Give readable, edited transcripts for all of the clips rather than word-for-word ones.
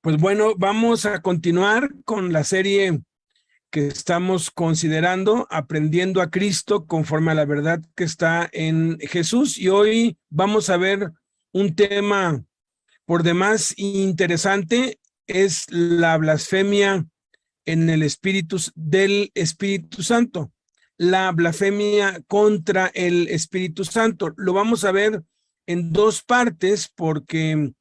Pues bueno, vamos a continuar con la serie que estamos considerando, Aprendiendo a Cristo conforme a la verdad que está en Jesús. Y hoy vamos a ver un tema por demás interesante, es la blasfemia en el del Espíritu Santo, la blasfemia contra el Espíritu Santo. Lo vamos a ver en dos partes porque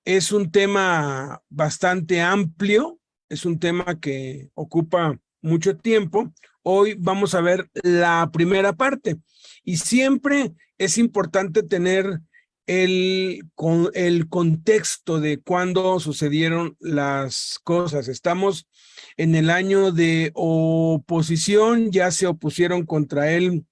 es un tema bastante amplio, es un tema que ocupa mucho tiempo. Hoy vamos a ver la primera parte y siempre es importante tener el contexto de cuándo sucedieron las cosas. Estamos en el año de oposición, ya se opusieron contra él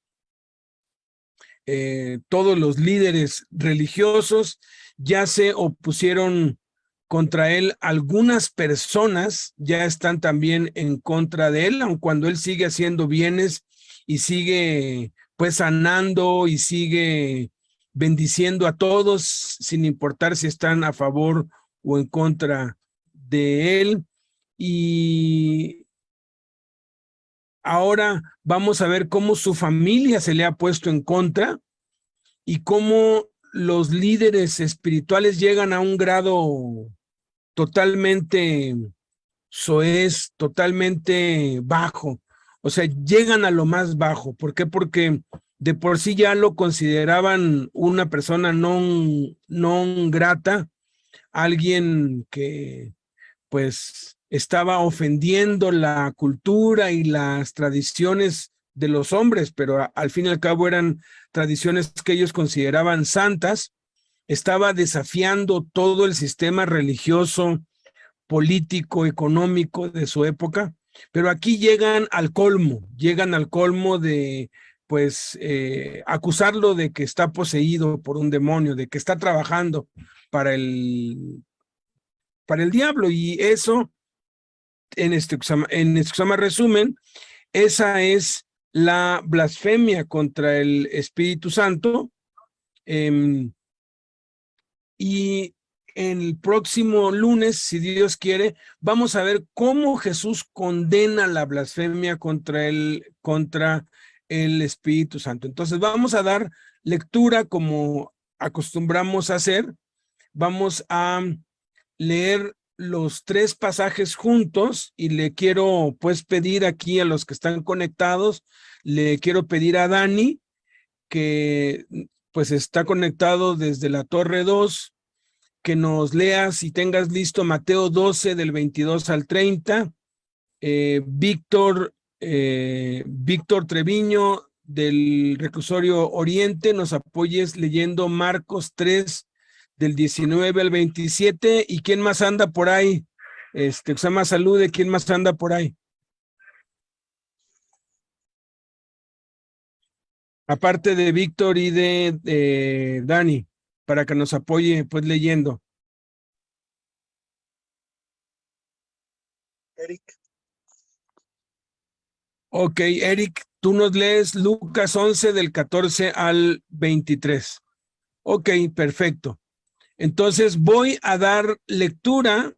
todos los líderes religiosos, ya se opusieron contra él algunas personas, ya están también en contra de él, aun cuando él sigue haciendo bienes y sigue pues sanando y sigue bendiciendo a todos sin importar si están a favor o en contra de él. Y ahora vamos a ver cómo su familia se le ha puesto en contra y cómo los líderes espirituales llegan a un grado totalmente soez, totalmente bajo. O sea, llegan a lo más bajo. ¿Por qué? Porque de por sí ya lo consideraban una persona no grata, alguien que pues estaba ofendiendo la cultura y las tradiciones de los hombres, pero al fin y al cabo eran tradiciones que ellos consideraban santas. Estaba desafiando todo el sistema religioso, político, económico de su época, pero aquí llegan al colmo de pues acusarlo de que está poseído por un demonio, de que está trabajando para el diablo, y eso en este resumen, esa es la blasfemia contra el Espíritu Santo. Y el próximo lunes, si Dios quiere, vamos a ver cómo Jesús condena la blasfemia contra el Espíritu Santo. Entonces vamos a dar lectura como acostumbramos a hacer. Vamos a leer los tres pasajes juntos y le quiero pues pedir aquí a los que están conectados, le quiero pedir a Dani que pues está conectado desde la Torre 2, que nos leas y tengas listo Mateo 12 del 22 al 30, Víctor Treviño del Reclusorio Oriente, nos apoyes leyendo Marcos 3 del 19 al 27. ¿Y quién más anda por ahí? Usama, salude, ¿quién más anda por ahí? Aparte de Víctor y de Dani, para que nos apoye pues leyendo. Eric. Ok, Eric, tú nos lees Lucas 11 del 14 al 23. Ok, perfecto. Entonces voy a dar lectura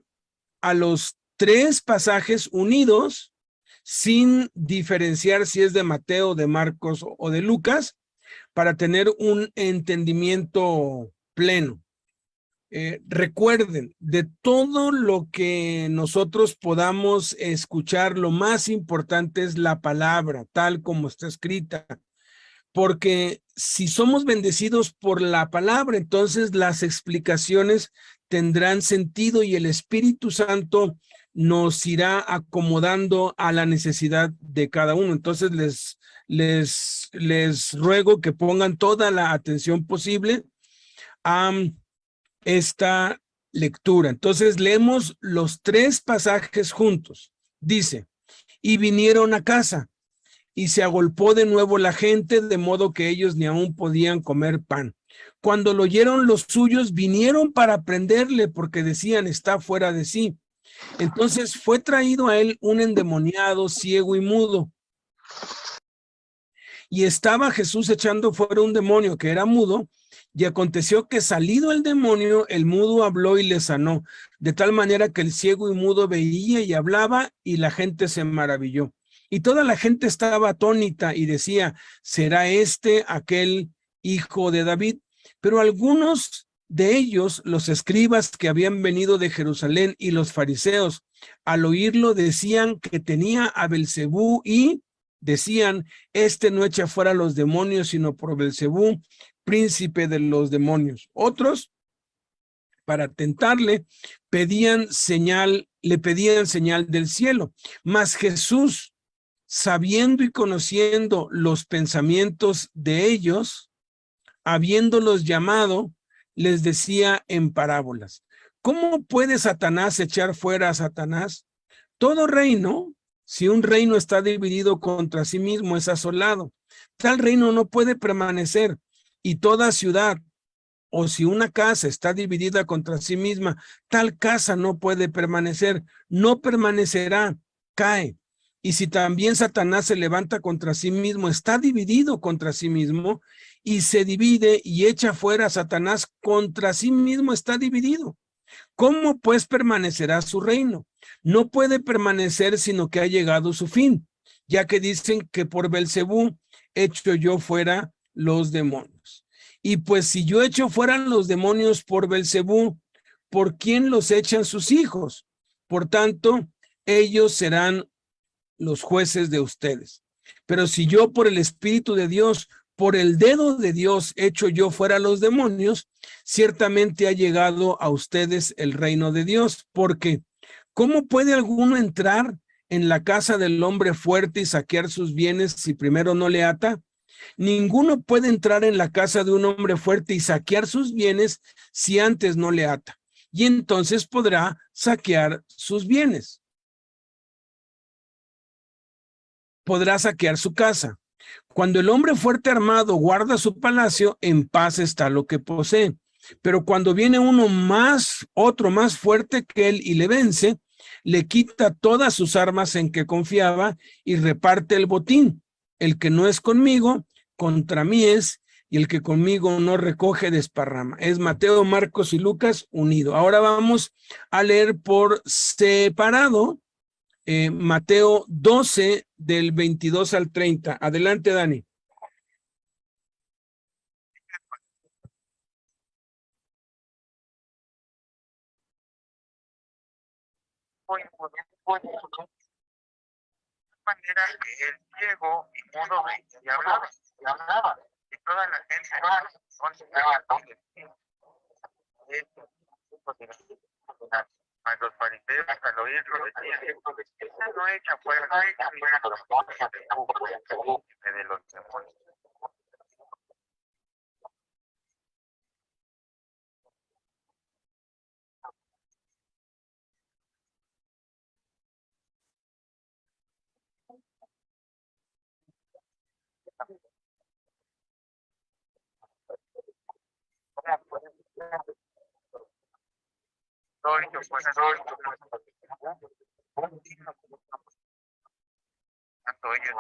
a los tres pasajes unidos sin diferenciar si es de Mateo, de Marcos o de Lucas, para tener un entendimiento pleno. Recuerden, de todo lo que nosotros podamos escuchar, lo más importante es la palabra, tal como está escrita, porque si somos bendecidos por la palabra, entonces las explicaciones tendrán sentido y el Espíritu Santo nos irá acomodando a la necesidad de cada uno. Entonces les ruego que pongan toda la atención posible a esta lectura. Entonces leemos los tres pasajes juntos. Dice, y vinieron a casa, y se agolpó de nuevo la gente, de modo que ellos ni aún podían comer pan. Cuando lo oyeron los suyos, vinieron para prenderle, porque decían, está fuera de sí. Entonces fue traído a él un endemoniado, ciego y mudo. Y estaba Jesús echando fuera un demonio que era mudo, Y aconteció que salido el demonio, el mudo habló y le sanó, de tal manera que el ciego y mudo veía y hablaba, y la gente se maravilló. Y toda la gente estaba atónita y decía, ¿será este aquel hijo de David? Pero algunos de ellos, los escribas que habían venido de Jerusalén y los fariseos, al oírlo decían que tenía a Belcebú y decían, este no echa fuera los demonios, sino por Belcebú, príncipe de los demonios. Otros, para tentarle, le pedían señal del cielo. Mas Jesús, sabiendo y conociendo los pensamientos de ellos, habiéndolos llamado, les decía en parábolas: ¿cómo puede Satanás echar fuera a Satanás? Todo reino, si un reino está dividido contra sí mismo, es asolado. Tal reino no puede permanecer. Y toda ciudad, o si una casa está dividida contra sí misma, tal casa no puede permanecer, no permanecerá, cae. Y si también Satanás se levanta contra sí mismo, está dividido contra sí mismo, y se divide y echa fuera a Satanás, contra sí mismo está dividido. ¿Cómo pues permanecerá su reino? No puede permanecer sino que ha llegado su fin, ya que dicen que por Belcebú echo yo fuera los demonios. Y pues si yo echo fuera los demonios por Belcebú, ¿por quién los echan sus hijos? Por tanto, ellos serán los jueces de ustedes. Pero si yo por el Espíritu de Dios, por el dedo de Dios echo yo fuera los demonios, ciertamente ha llegado a ustedes el reino de Dios. Porque ¿cómo puede alguno entrar en la casa del hombre fuerte y saquear sus bienes si primero no le ata? Ninguno puede entrar en la casa de un hombre fuerte y saquear sus bienes si antes no le ata. Y entonces podrá saquear sus bienes. Podrá saquear su casa. Cuando el hombre fuerte armado guarda su palacio, en paz está lo que posee. Pero cuando viene otro más fuerte que él y le vence, le quita todas sus armas en que confiaba y reparte el botín. El que no es conmigo, contra mí es, y el que conmigo no recoge, desparrama. Es Mateo, Marcos y Lucas unido. Ahora vamos a leer por separado Mateo 12 del 22 al 30. Adelante, Dani. Manera que el ciego y mudo veía y hablaba, y toda la gente consideraba esto. A los fariseos al oírlo decían, no echa fuera de los demonios. ¿Cómo puede ser? Tanto ellos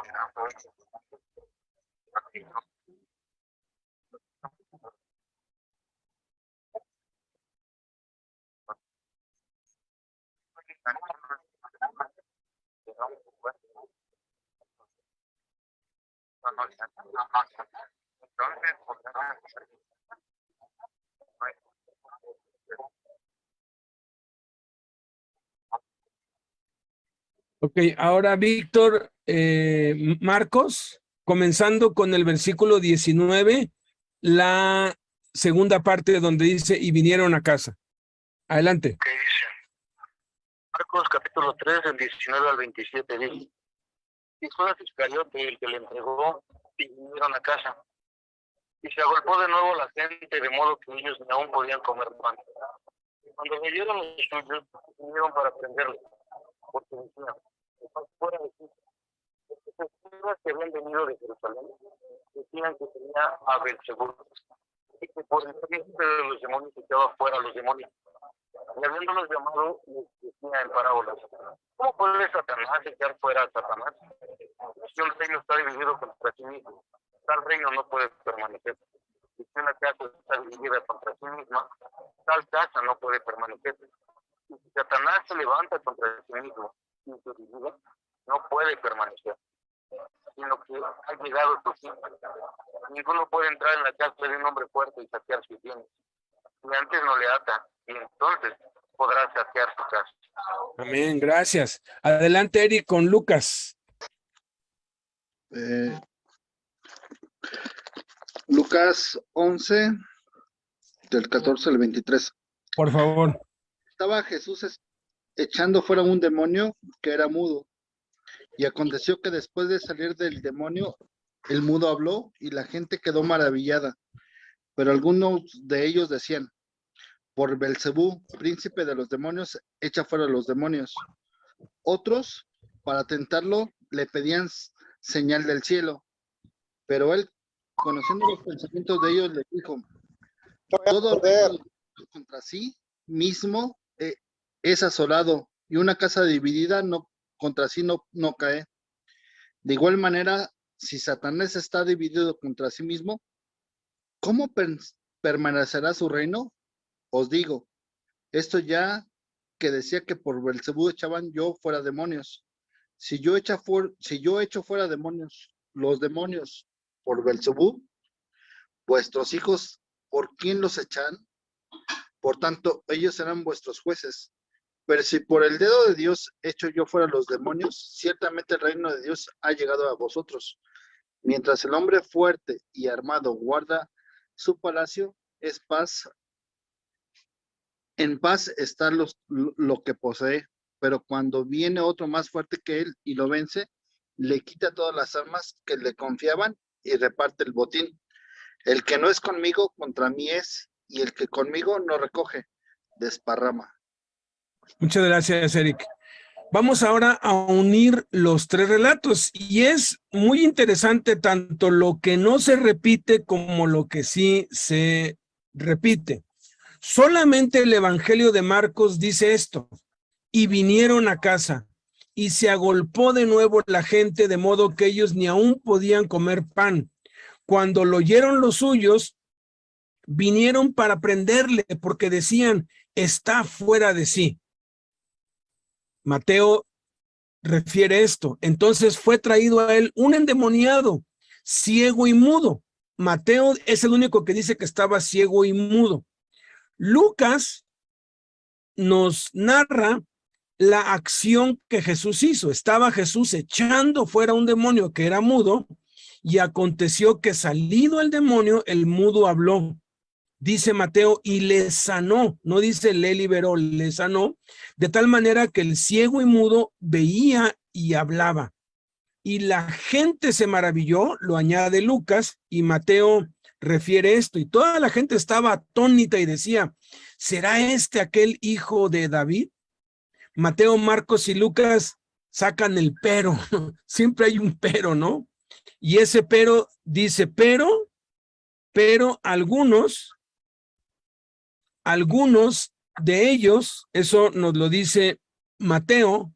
Ok, ahora Víctor, Marcos, comenzando con el versículo 19, la segunda parte donde dice, y vinieron a casa. Adelante. ¿Qué dice? Marcos capítulo 3, del 19 al 27 dice, y Judas Iscariote, el que le entregó, y vinieron a casa. Y se agolpó de nuevo la gente, de modo que ellos ni aún podían comer pan. Y cuando veyeron los suyos, vinieron para prenderle, porque decían, fuera de ti. Porque las personas que habían venido de Jerusalén decían que tenía a Belcebú, y que por el príncipe de los demonios echaba fuera a los demonios. Y habiéndolos llamado, les decía en parábolas, ¿cómo puede Satanás echar fuera a Satanás? Si un reino está dividido contra sí mismo, tal reino no puede permanecer. Y si una casa está misma, tal casa no puede permanecer. Y si Satanás se levanta contra sí mismo y se divide, no puede permanecer, sino que ha llegado su fin. Ninguno puede entrar en la casa de un hombre fuerte y saquear sus bienes. Y antes no le ata, y entonces podrá saquear su casa. Amén, gracias. Adelante, Eric, con Lucas. Lucas 11, del 14 al 23. Por favor. Estaba Jesús echando fuera un demonio que era mudo. Y aconteció que después de salir del demonio, el mudo habló y la gente quedó maravillada. Pero algunos de ellos decían: por Belcebú, príncipe de los demonios, echa fuera los demonios. Otros, para tentarlo, le pedían señal del cielo. Pero él, conociendo los pensamientos de ellos, les dijo: todo reino contra sí mismo es asolado, y una casa dividida contra sí no cae. De igual manera, si Satanás está dividido contra sí mismo, ¿cómo permanecerá su reino? Os digo, esto ya que decía que por Belcebú echaban yo fuera demonios. Si yo echo fuera demonios, los demonios por Belcebú, vuestros hijos, ¿por quién los echan? Por tanto, ellos serán vuestros jueces. Pero si por el dedo de Dios echo yo fuera los demonios, ciertamente el reino de Dios ha llegado a vosotros. Mientras el hombre fuerte y armado guarda su palacio, es paz. En paz está lo que posee, pero cuando viene otro más fuerte que él y lo vence, le quita todas las armas que le confiaban y reparte el botín. El que no es conmigo, contra mí es, y el que conmigo no recoge, desparrama. Muchas gracias, Eric. Vamos ahora a unir los tres relatos y es muy interesante tanto lo que no se repite como lo que sí se repite. Solamente el Evangelio de Marcos dice esto: y vinieron a casa, y se agolpó de nuevo la gente, de modo que ellos ni aún podían comer pan. Cuando lo oyeron los suyos, vinieron para prenderle, porque decían: está fuera de sí. Mateo refiere esto. Entonces fue traído a él un endemoniado, ciego y mudo. Mateo es el único que dice que estaba ciego y mudo. Lucas nos narra la acción que Jesús hizo. Estaba Jesús echando fuera un demonio que era mudo, y aconteció que salido el demonio, el mudo habló. Dice Mateo, y le sanó, no dice le liberó, le sanó, de tal manera que el ciego y mudo veía y hablaba. Y la gente se maravilló, lo añade Lucas, y Mateo refiere esto, y toda la gente estaba atónita y decía: ¿será este aquel hijo de David? Mateo, Marcos y Lucas sacan el pero, siempre hay un pero, ¿no? Y ese pero dice, pero algunos de ellos, eso nos lo dice Mateo,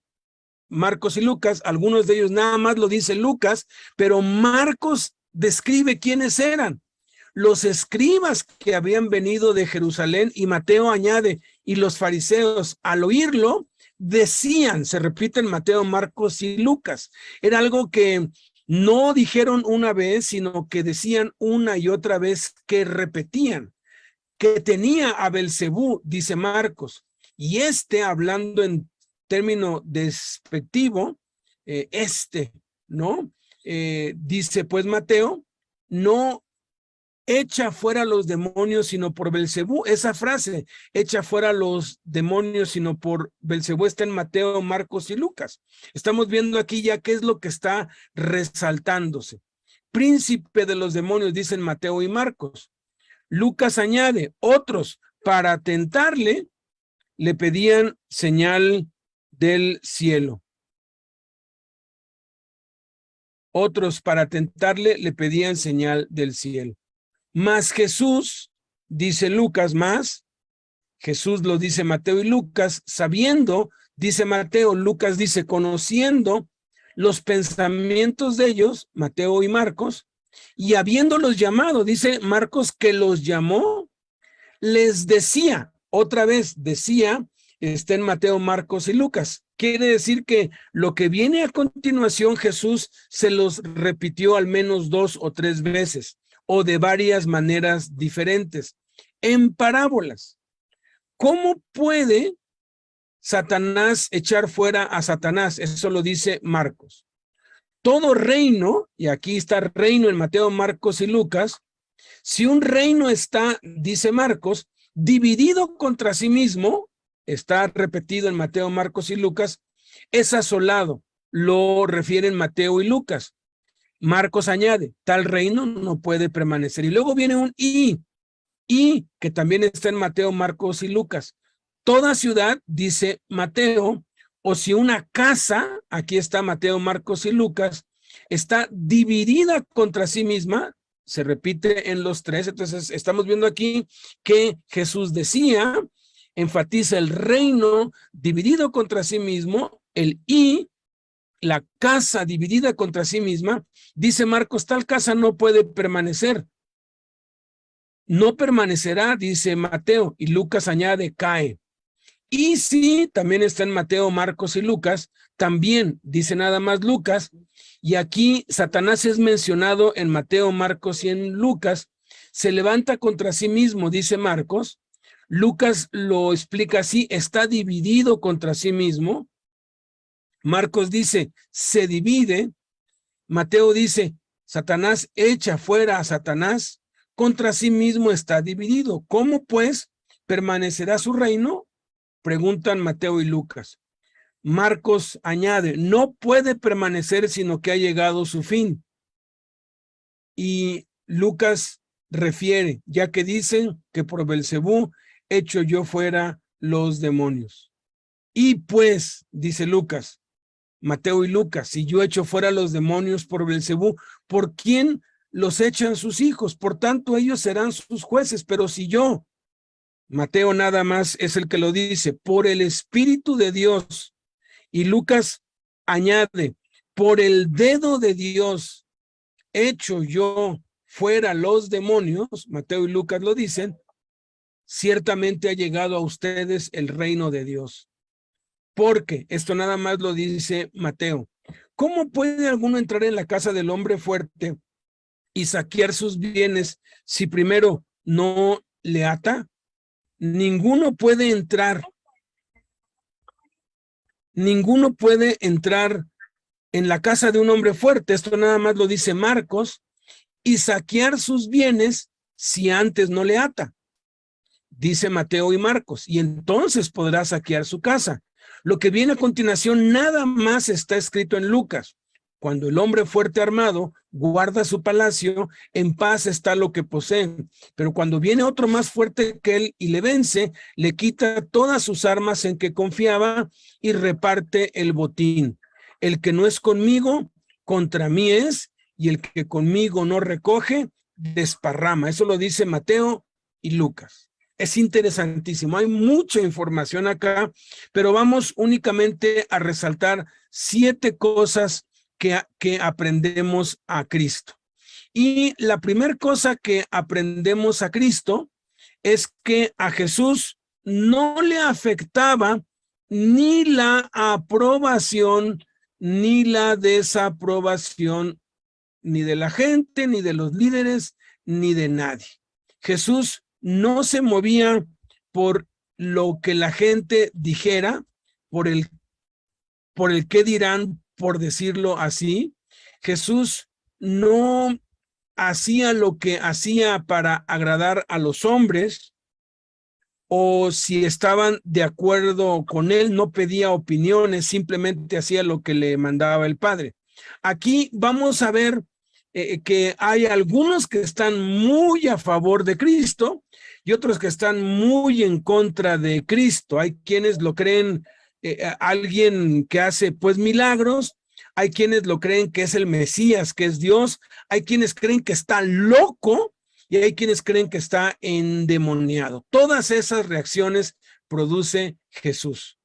Marcos y Lucas, algunos de ellos nada más lo dice Lucas, pero Marcos describe quiénes eran. Los escribas que habían venido de Jerusalén, y Mateo añade, y los fariseos al oírlo decían, se repiten Mateo, Marcos y Lucas. Era algo que no dijeron una vez, sino que decían una y otra vez, que repetían, que tenía a Belcebú, dice Marcos, y hablando en término despectivo, ¿no? Dice pues Mateo, no echa fuera los demonios sino por Belcebú. Esa frase, echa fuera los demonios sino por Belcebú, está en Mateo, Marcos y Lucas. Estamos viendo aquí ya qué es lo que está resaltándose. Príncipe de los demonios, dicen Mateo y Marcos. Lucas añade, otros para tentarle le pedían señal del cielo. Otros para tentarle le pedían señal del cielo. Mas Jesús, dice Lucas, más, Jesús lo dice Mateo y Lucas, sabiendo, dice Mateo, Lucas dice, conociendo los pensamientos de ellos, Mateo y Marcos, y habiéndolos llamado, dice Marcos que los llamó, les decía, otra vez decía, está en Mateo, Marcos y Lucas. Quiere decir que lo que viene a continuación Jesús se los repitió al menos 2 o 3 veces, o de varias maneras diferentes, en parábolas. ¿Cómo puede Satanás echar fuera a Satanás? Eso lo dice Marcos. Todo reino, y aquí está reino en Mateo, Marcos y Lucas, si un reino está, dice Marcos, dividido contra sí mismo, está repetido en Mateo, Marcos y Lucas, es asolado, lo refieren Mateo y Lucas. Marcos añade, tal reino no puede permanecer. Y luego viene un y que también está en Mateo, Marcos y Lucas. Toda ciudad, dice Mateo, o si una casa, aquí está Mateo, Marcos y Lucas, está dividida contra sí misma, se repite en los 3, entonces estamos viendo aquí que Jesús decía, enfatiza el reino dividido contra sí mismo, el y, la casa dividida contra sí misma, dice Marcos, tal casa no puede permanecer. No permanecerá, dice Mateo, y Lucas añade, cae. Y sí, también está en Mateo, Marcos y Lucas, también dice nada más Lucas, y aquí Satanás es mencionado en Mateo, Marcos y en Lucas, se levanta contra sí mismo, dice Marcos, Lucas lo explica así, está dividido contra sí mismo, Marcos dice, se divide, Mateo dice, Satanás echa fuera a Satanás, contra sí mismo está dividido. ¿Cómo pues permanecerá su reino? Preguntan Mateo y Lucas. Marcos añade, no puede permanecer sino que ha llegado su fin. Y Lucas refiere, ya que dicen que por Belcebú echo yo fuera los demonios. Y pues, dice Lucas, Mateo y Lucas, si yo echo fuera los demonios por Belcebú, ¿por quién los echan sus hijos? Por tanto, ellos serán sus jueces, pero si yo, Mateo nada más es el que lo dice, por el Espíritu de Dios, y Lucas añade, por el dedo de Dios, echo yo fuera los demonios, Mateo y Lucas lo dicen, ciertamente ha llegado a ustedes el reino de Dios. Porque esto nada más lo dice Mateo. ¿Cómo puede alguno entrar en la casa del hombre fuerte y saquear sus bienes si primero no le ata? Ninguno puede entrar en la casa de un hombre fuerte, esto nada más lo dice Marcos, y saquear sus bienes si antes no le ata. Dice Mateo y Marcos, y entonces podrá saquear su casa. Lo que viene a continuación nada más está escrito en Lucas. Cuando el hombre fuerte armado guarda su palacio, en paz está lo que posee. Pero cuando viene otro más fuerte que él y le vence, le quita todas sus armas en que confiaba y reparte el botín. El que no es conmigo, contra mí es, y el que conmigo no recoge, desparrama. Eso lo dice Mateo y Lucas. Es interesantísimo, hay mucha información acá, pero vamos únicamente a resaltar 7 cosas que aprendemos a Cristo. Y la primera cosa que aprendemos a Cristo es que a Jesús no le afectaba ni la aprobación ni la desaprobación ni de la gente, ni de los líderes, ni de nadie. Jesús no se movía por lo que la gente dijera, por el qué dirán, por decirlo así. Jesús no hacía lo que hacía para agradar a los hombres, o si estaban de acuerdo con él, no pedía opiniones, simplemente hacía lo que le mandaba el Padre. Aquí vamos a ver que hay algunos que están muy a favor de Cristo y otros que están muy en contra de Cristo. Hay quienes lo creen alguien que hace pues milagros, hay quienes lo creen que es el Mesías, que es Dios, hay quienes creen que está loco y hay quienes creen que está endemoniado. Todas esas reacciones produce Jesús.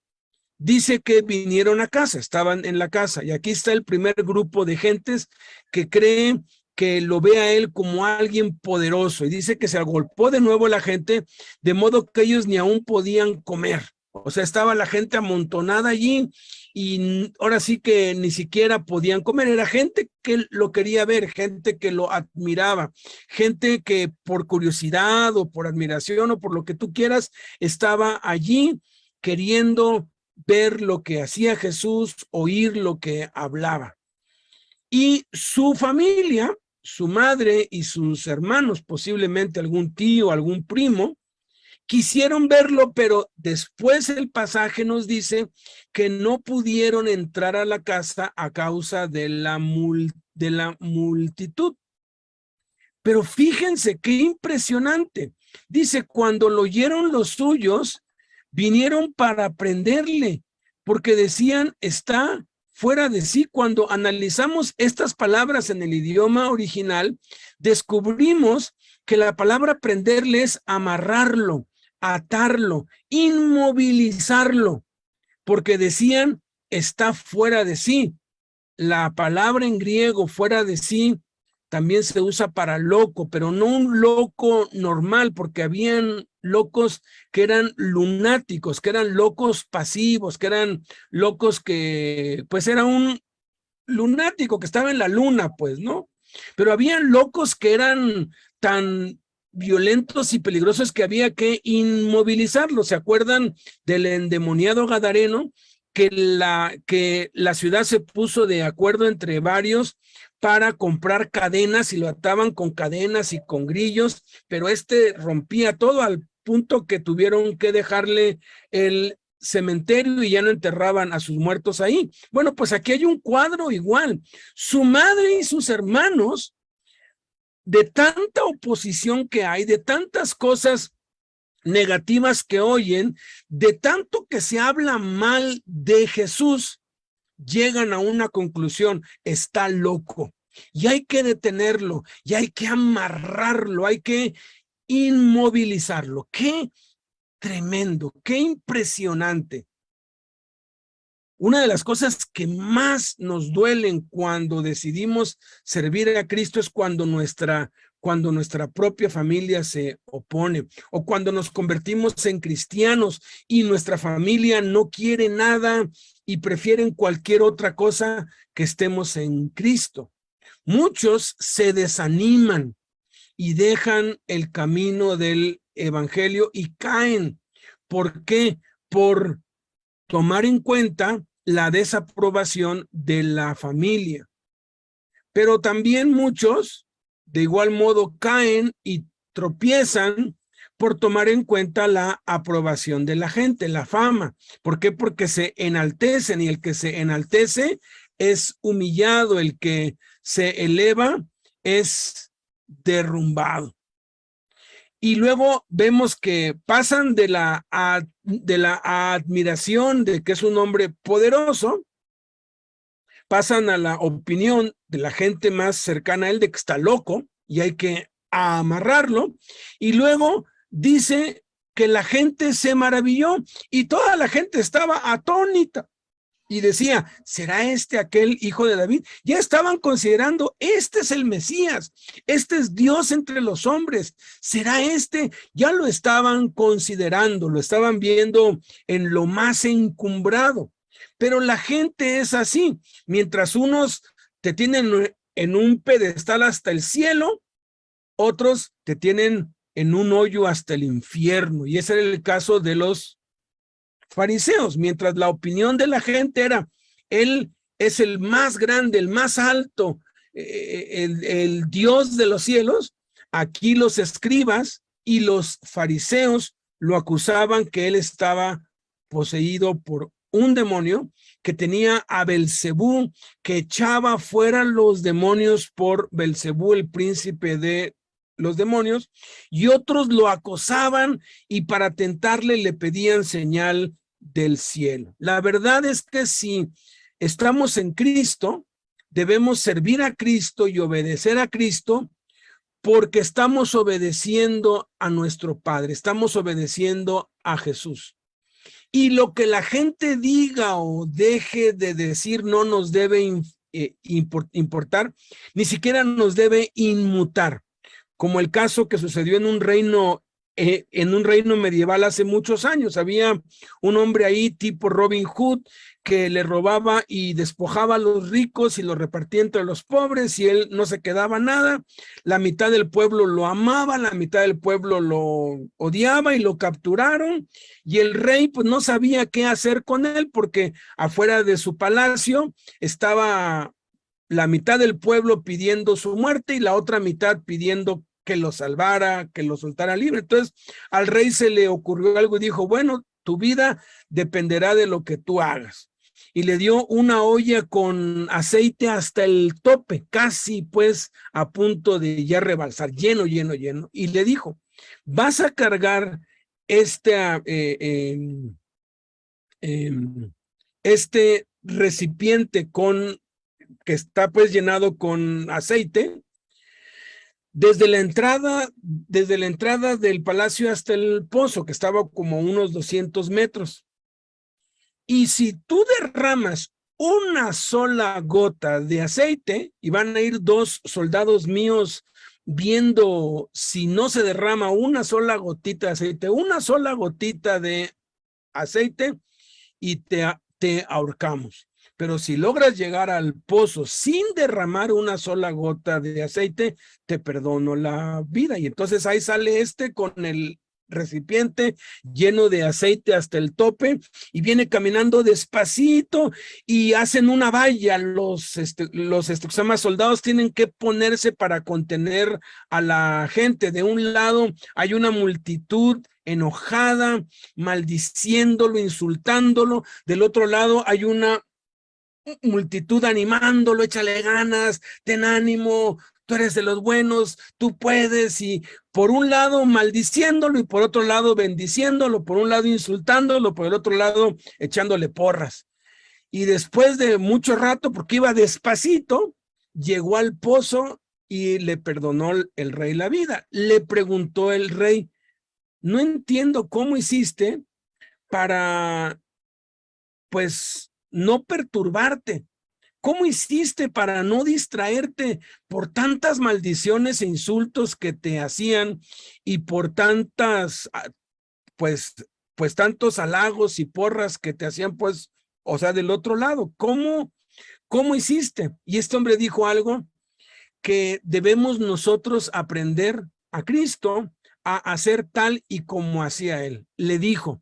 Dice que vinieron a casa, estaban en la casa, y aquí está el primer grupo de gentes que cree que lo ve a él como alguien poderoso, y dice que se agolpó de nuevo la gente, de modo que ellos ni aún podían comer. O sea, estaba la gente amontonada allí y ahora sí que ni siquiera podían comer. Era gente que lo quería ver, gente que lo admiraba, gente que por curiosidad o por admiración o por lo que tú quieras, estaba allí queriendo ver lo que hacía Jesús, oír lo que hablaba. Y su familia, su madre y sus hermanos, posiblemente algún tío, algún primo, quisieron verlo, pero después el pasaje nos dice que no pudieron entrar a la casa a causa de la multitud. Pero fíjense qué impresionante. Dice, cuando lo oyeron los suyos, vinieron para prenderle, porque decían, está fuera de sí. Cuando analizamos estas palabras en el idioma original, descubrimos que la palabra prenderle es amarrarlo, atarlo, inmovilizarlo, porque decían, está fuera de sí. La palabra en griego, fuera de sí, también se usa para loco, pero no un loco normal, porque habían locos que eran lunáticos, que eran locos pasivos, que eran locos que, pues era un lunático que estaba en la luna, pues, ¿no? Pero habían locos que eran tan violentos y peligrosos que había que inmovilizarlos. ¿Se acuerdan del endemoniado gadareno? Que la ciudad se puso de acuerdo entre varios para comprar cadenas y lo ataban con cadenas y con grillos, pero rompía todo al punto que tuvieron que dejarle el cementerio y ya no enterraban a sus muertos ahí. Bueno, pues aquí hay un cuadro igual. Su madre y sus hermanos, de tanta oposición que hay, de tantas cosas negativas que oyen, de tanto que se habla mal de Jesús, llegan a una conclusión: está loco y hay que detenerlo y hay que amarrarlo, hay que inmovilizarlo. ¡Qué tremendo, qué impresionante! Una de las cosas que más nos duelen cuando decidimos servir a Cristo es cuando nuestra propia familia se opone, o cuando nos convertimos en cristianos y nuestra familia no quiere nada y prefieren cualquier otra cosa que estemos en Cristo. Muchos se desaniman y dejan el camino del evangelio y caen. ¿Por qué? Por tomar en cuenta la desaprobación de la familia. Pero también muchos, de igual modo, caen y tropiezan por tomar en cuenta la aprobación de la gente, la fama. ¿Por qué? Porque se enaltecen, y el que se enaltece es humillado, el que se eleva es derrumbado. Y luego vemos que pasan de la admiración de que es un hombre poderoso, pasan a la opinión de la gente más cercana a él de que está loco y hay que amarrarlo. Y luego dice que la gente se maravilló y toda la gente estaba atónita y decía, ¿será este aquel hijo de David? Ya estaban considerando, este es el Mesías, este es Dios entre los hombres, ¿será este? Ya lo estaban considerando, lo estaban viendo en lo más encumbrado. Pero la gente es así, mientras unos te tienen en un pedestal hasta el cielo, otros te tienen en un hoyo hasta el infierno, y ese era el caso de los fariseos. Mientras la opinión de la gente era, él es el más grande, el más alto, el Dios de los cielos, aquí los escribas y los fariseos lo acusaban que él estaba poseído por un demonio, que tenía a Belcebú, que echaba fuera los demonios por Belcebú, el príncipe de los demonios, y otros lo acosaban y para tentarle le pedían señal del cielo. La verdad es que si estamos en Cristo, debemos servir a Cristo y obedecer a Cristo, porque estamos obedeciendo a nuestro Padre, estamos obedeciendo a Jesús. Y lo que la gente diga o deje de decir no nos debe importar, ni siquiera nos debe inmutar, como el caso que sucedió en un reino medieval hace muchos años. Había un hombre ahí tipo Robin Hood que le robaba y despojaba a los ricos y lo repartía entre los pobres y él no se quedaba nada. La mitad del pueblo lo amaba, la mitad del pueblo lo odiaba y lo capturaron, y el rey pues no sabía qué hacer con él porque afuera de su palacio estaba la mitad del pueblo pidiendo su muerte y la otra mitad pidiendo que lo salvara, que lo soltara libre. Entonces al rey se le ocurrió algo y dijo, bueno, tu vida dependerá de lo que tú hagas. Y le dio una olla con aceite hasta el tope, casi pues a punto de ya rebalsar, lleno, y le dijo, vas a cargar este recipiente que está pues llenado con aceite, desde la entrada del palacio hasta el pozo, que estaba como unos 200 metros. Y si tú derramas una sola gota de aceite, y van a ir 2 soldados míos viendo si no se derrama una sola gotita de aceite, y te ahorcamos. Pero si logras llegar al pozo sin derramar una sola gota de aceite, te perdono la vida. Y entonces ahí sale con el recipiente lleno de aceite hasta el tope y viene caminando despacito y hacen una valla. Los soldados tienen que ponerse para contener a la gente. De un lado hay una multitud enojada, maldiciéndolo, insultándolo. Del otro lado hay una multitud animándolo, échale ganas, ten ánimo, tú eres de los buenos, tú puedes, y por un lado maldiciéndolo y por otro lado bendiciéndolo, por un lado insultándolo, por el otro lado echándole porras. Y después de mucho rato, porque iba despacito, llegó al pozo y le perdonó el rey la vida. Le preguntó el rey, no entiendo cómo hiciste para, pues, no perturbarte. ¿Cómo hiciste para no distraerte por tantas maldiciones e insultos que te hacían y por tantas, pues tantos halagos y porras que te hacían, pues, o sea, del otro lado? ¿Cómo hiciste? Y este hombre dijo algo que debemos nosotros aprender a Cristo a hacer tal y como hacía él. Le dijo,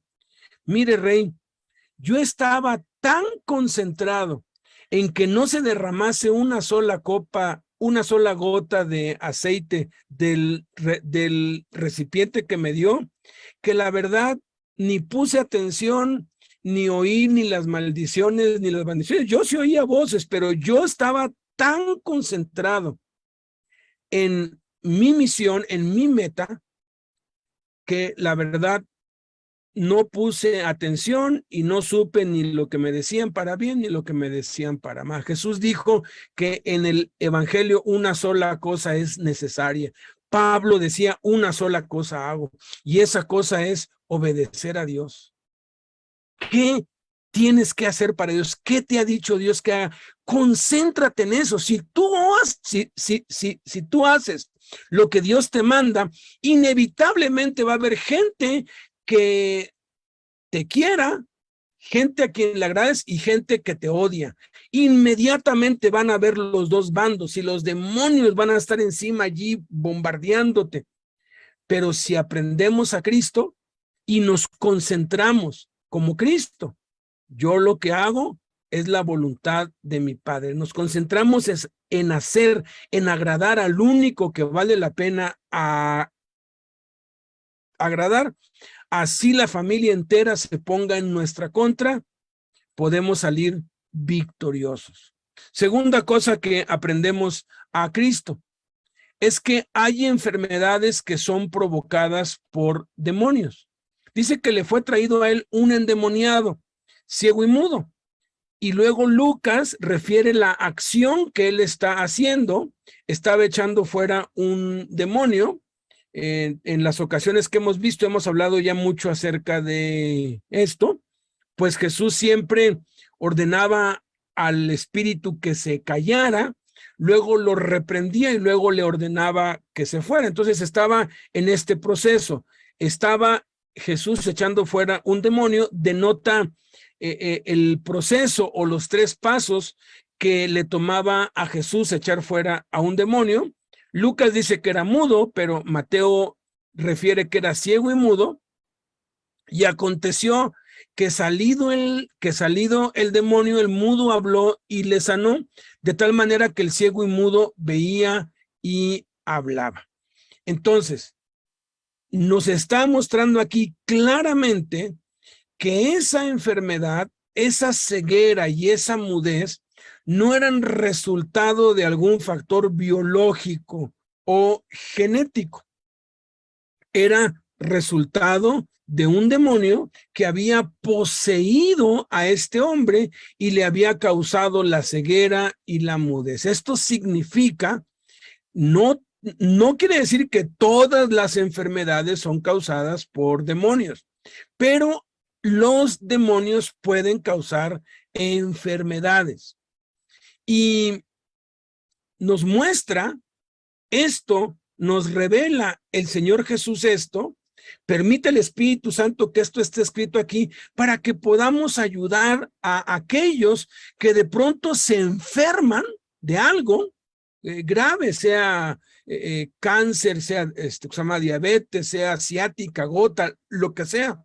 mire, rey, yo estaba tan concentrado en que no se derramase una sola gota de aceite del recipiente que me dio, que la verdad ni puse atención, ni oí ni las maldiciones, ni las bendiciones. Yo sí oía voces, pero yo estaba tan concentrado en mi misión, en mi meta, que la verdad no puse atención y no supe ni lo que me decían para bien ni lo que me decían para mal. Jesús dijo que en el evangelio una sola cosa es necesaria. Pablo decía, una sola cosa hago, y esa cosa es obedecer a Dios. ¿Qué tienes que hacer para Dios? ¿Qué te ha dicho Dios que haga? Concéntrate en eso. Si tú haces lo que Dios te manda, inevitablemente va a haber gente que te quiera, gente a quien le agrades y gente que te odia. Inmediatamente van a ver los dos bandos y los demonios van a estar encima allí bombardeándote. Pero si aprendemos a Cristo y nos concentramos como Cristo, yo lo que hago es la voluntad de mi Padre. Nos concentramos en hacer, en agradar al único que vale la pena agradar. Así la familia entera se ponga en nuestra contra, podemos salir victoriosos. Segunda cosa que aprendemos a Cristo es que hay enfermedades que son provocadas por demonios. Dice que le fue traído a él un endemoniado, ciego y mudo. Y luego Lucas refiere la acción que él está haciendo. Estaba echando fuera un demonio. En las ocasiones que hemos visto, hemos hablado ya mucho acerca de esto, pues Jesús siempre ordenaba al espíritu que se callara, luego lo reprendía y luego le ordenaba que se fuera. Entonces estaba en este proceso. Estaba Jesús echando fuera un demonio, denota el proceso o los 3 pasos que le tomaba a Jesús echar fuera a un demonio. Lucas dice que era mudo, pero Mateo refiere que era ciego y mudo. Y aconteció que salido el demonio, el mudo habló y le sanó, de tal manera que el ciego y mudo veía y hablaba. Entonces, nos está mostrando aquí claramente que esa enfermedad, esa ceguera y esa mudez no eran resultado de algún factor biológico o genético. Era resultado de un demonio que había poseído a este hombre y le había causado la ceguera y la mudez. Esto significa, no quiere decir que todas las enfermedades son causadas por demonios, pero los demonios pueden causar enfermedades. Y nos muestra esto, nos revela el Señor Jesús esto. Permite el Espíritu Santo que esto esté escrito aquí para que podamos ayudar a aquellos que de pronto se enferman de algo grave, sea cáncer, sea se llama diabetes, sea ciática, gota, lo que sea.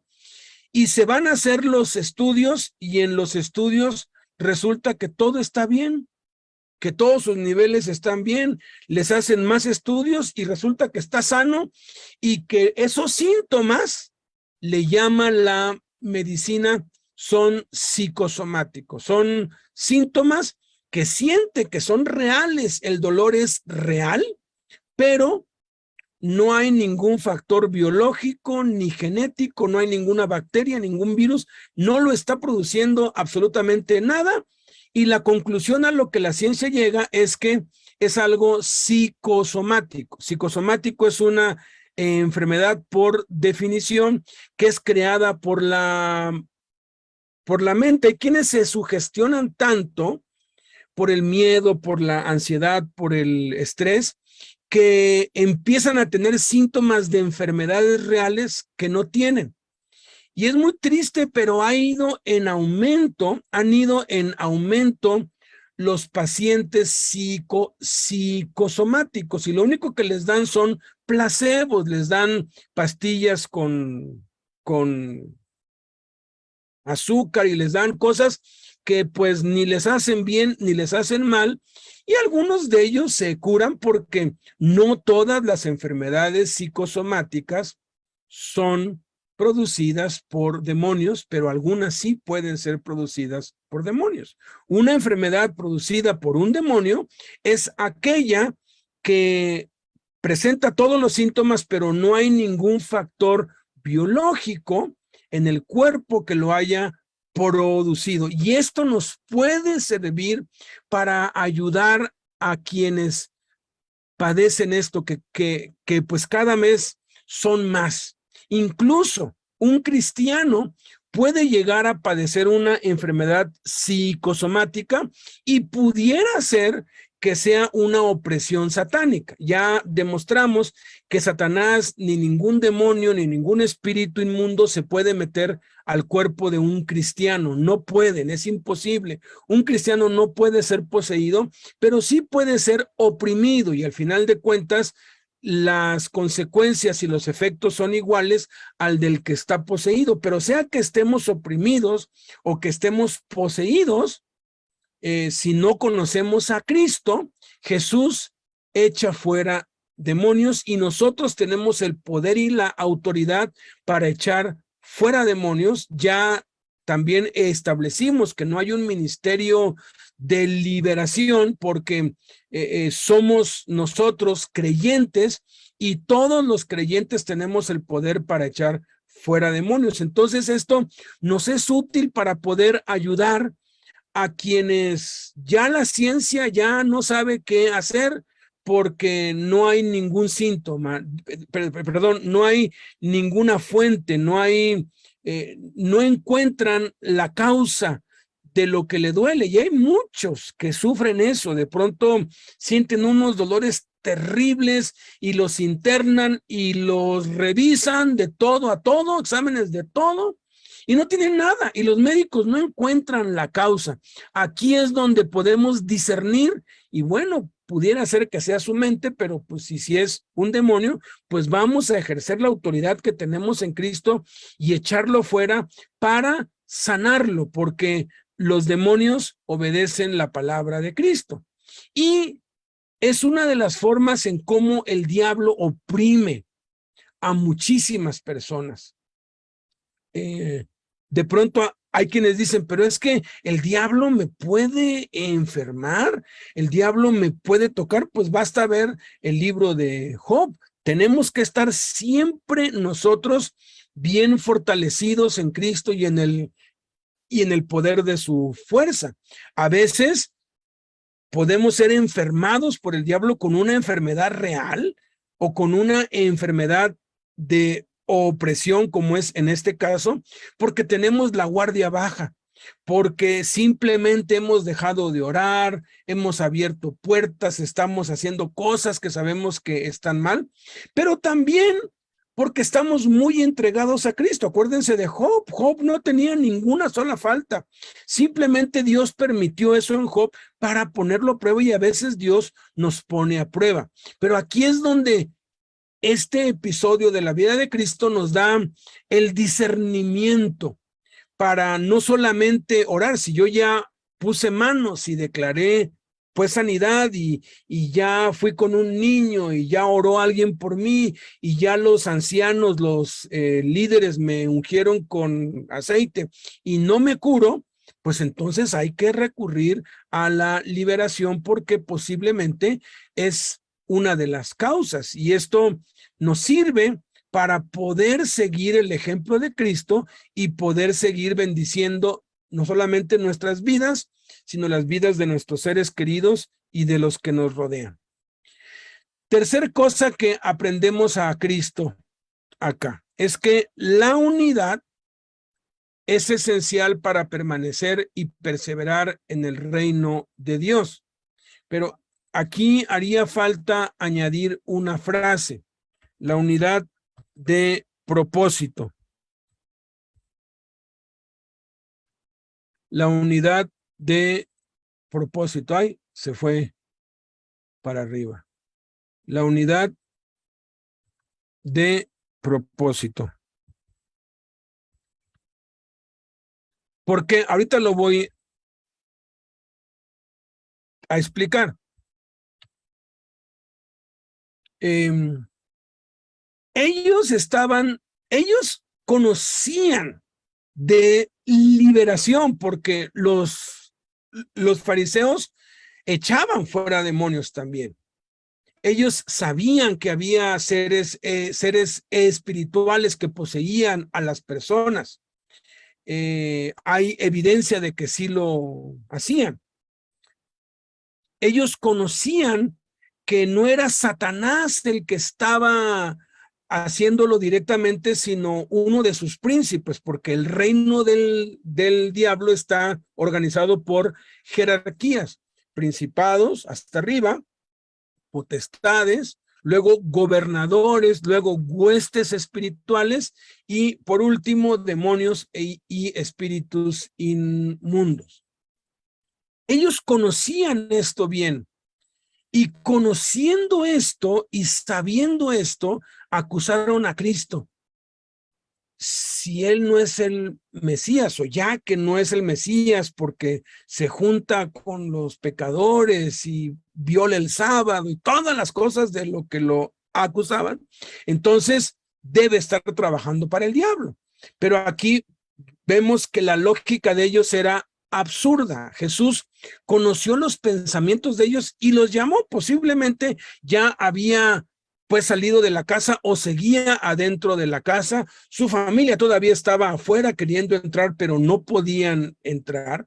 Y se van a hacer los estudios y en los estudios resulta que todo está bien, que todos sus niveles están bien, les hacen más estudios y resulta que está sano y que esos síntomas, le llama la medicina, son psicosomáticos, son síntomas que siente que son reales, el dolor es real, pero no hay ningún factor biológico ni genético, no hay ninguna bacteria, ningún virus, no lo está produciendo absolutamente nada. Y la conclusión a lo que la ciencia llega es que es algo psicosomático. Psicosomático es una enfermedad por definición que es creada por la mente. Hay quienes se sugestionan tanto por el miedo, por la ansiedad, por el estrés, que empiezan a tener síntomas de enfermedades reales que no tienen. Y es muy triste, pero han ido en aumento los pacientes psicosomáticos y lo único que les dan son placebos, les dan pastillas con azúcar y les dan cosas que pues ni les hacen bien ni les hacen mal, y algunos de ellos se curan porque no todas las enfermedades psicosomáticas son producidas por demonios, pero algunas sí pueden ser producidas por demonios. Una enfermedad producida por un demonio es aquella que presenta todos los síntomas, pero no hay ningún factor biológico en el cuerpo que lo haya producido. Y esto nos puede servir para ayudar a quienes padecen esto, que pues cada mes son más. Incluso un cristiano puede llegar a padecer una enfermedad psicosomática y pudiera ser que sea una opresión satánica. Ya demostramos que Satanás, ni ningún demonio, ni ningún espíritu inmundo se puede meter al cuerpo de un cristiano. No pueden, es imposible. Un cristiano no puede ser poseído, pero sí puede ser oprimido y al final de cuentas las consecuencias y los efectos son iguales al del que está poseído, pero sea que estemos oprimidos o que estemos poseídos, si no conocemos a Cristo, Jesús echa fuera demonios y nosotros tenemos el poder y la autoridad para echar fuera demonios. Ya también establecimos que no hay un ministerio de liberación porque somos nosotros creyentes y todos los creyentes tenemos el poder para echar fuera demonios. Entonces esto nos es útil para poder ayudar a quienes ya la ciencia ya no sabe qué hacer porque no hay ningún síntoma, perdón, no hay ninguna fuente, no encuentran la causa de lo que le duele. Y hay muchos que sufren eso. De pronto sienten unos dolores terribles y los internan y los revisan de todo a todo, exámenes de todo, y no tienen nada. Y los médicos no encuentran la causa. Aquí es donde podemos discernir y bueno, pudiera ser que sea su mente, pero pues si es un demonio, pues vamos a ejercer la autoridad que tenemos en Cristo y echarlo fuera para sanarlo, porque los demonios obedecen la palabra de Cristo. Y es una de las formas en cómo el diablo oprime a muchísimas personas. De pronto hay quienes dicen, pero es que el diablo me puede enfermar, el diablo me puede tocar. Pues basta ver el libro de Job. Tenemos que estar siempre nosotros bien fortalecidos en Cristo y en el poder de su fuerza. A veces podemos ser enfermados por el diablo con una enfermedad real o con una enfermedad de opresión, como es en este caso, porque tenemos la guardia baja, porque simplemente hemos dejado de orar, hemos abierto puertas, estamos haciendo cosas que sabemos que están mal, pero también porque estamos muy entregados a Cristo. Acuérdense de Job. Job no tenía ninguna sola falta. Simplemente Dios permitió eso en Job para ponerlo a prueba, y a veces Dios nos pone a prueba. Pero aquí es donde este episodio de la vida de Cristo nos da el discernimiento para no solamente orar. Si yo ya puse manos y declaré pues sanidad y ya fui con un niño y ya oró alguien por mí y ya los ancianos, los líderes me ungieron con aceite y no me curo, pues entonces hay que recurrir a la liberación, porque posiblemente es una de las causas, y esto nos sirve para poder seguir el ejemplo de Cristo y poder seguir bendiciendo no solamente nuestras vidas, sino las vidas de nuestros seres queridos y de los que nos rodean. Tercer cosa que aprendemos a Cristo acá es que la unidad es esencial para permanecer y perseverar en el reino de Dios. Pero aquí haría falta añadir una frase: la unidad de propósito. La unidad de propósito. Ay, se fue para arriba. La unidad de propósito. Porque ahorita lo voy a explicar. Ellos conocían de liberación, porque los fariseos echaban fuera demonios también. Ellos sabían que había seres espirituales que poseían a las personas. Hay evidencia de que sí lo hacían. Ellos conocían que no era Satanás el que estaba haciéndolo directamente, sino uno de sus príncipes, porque el reino del diablo está organizado por jerarquías: principados hasta arriba, potestades, luego gobernadores, luego huestes espirituales y por último demonios y espíritus inmundos. Ellos conocían esto bien, y conociendo esto y sabiendo esto, acusaron a Cristo. Si él no es el Mesías, o ya que no es el Mesías porque se junta con los pecadores y viola el sábado y todas las cosas de lo que lo acusaban, entonces debe estar trabajando para el diablo. Pero aquí vemos que la lógica de ellos era absurda. Jesús conoció los pensamientos de ellos y los llamó. Posiblemente ya había pues salido de la casa o seguía adentro de la casa. Su familia todavía estaba afuera queriendo entrar, pero no podían entrar.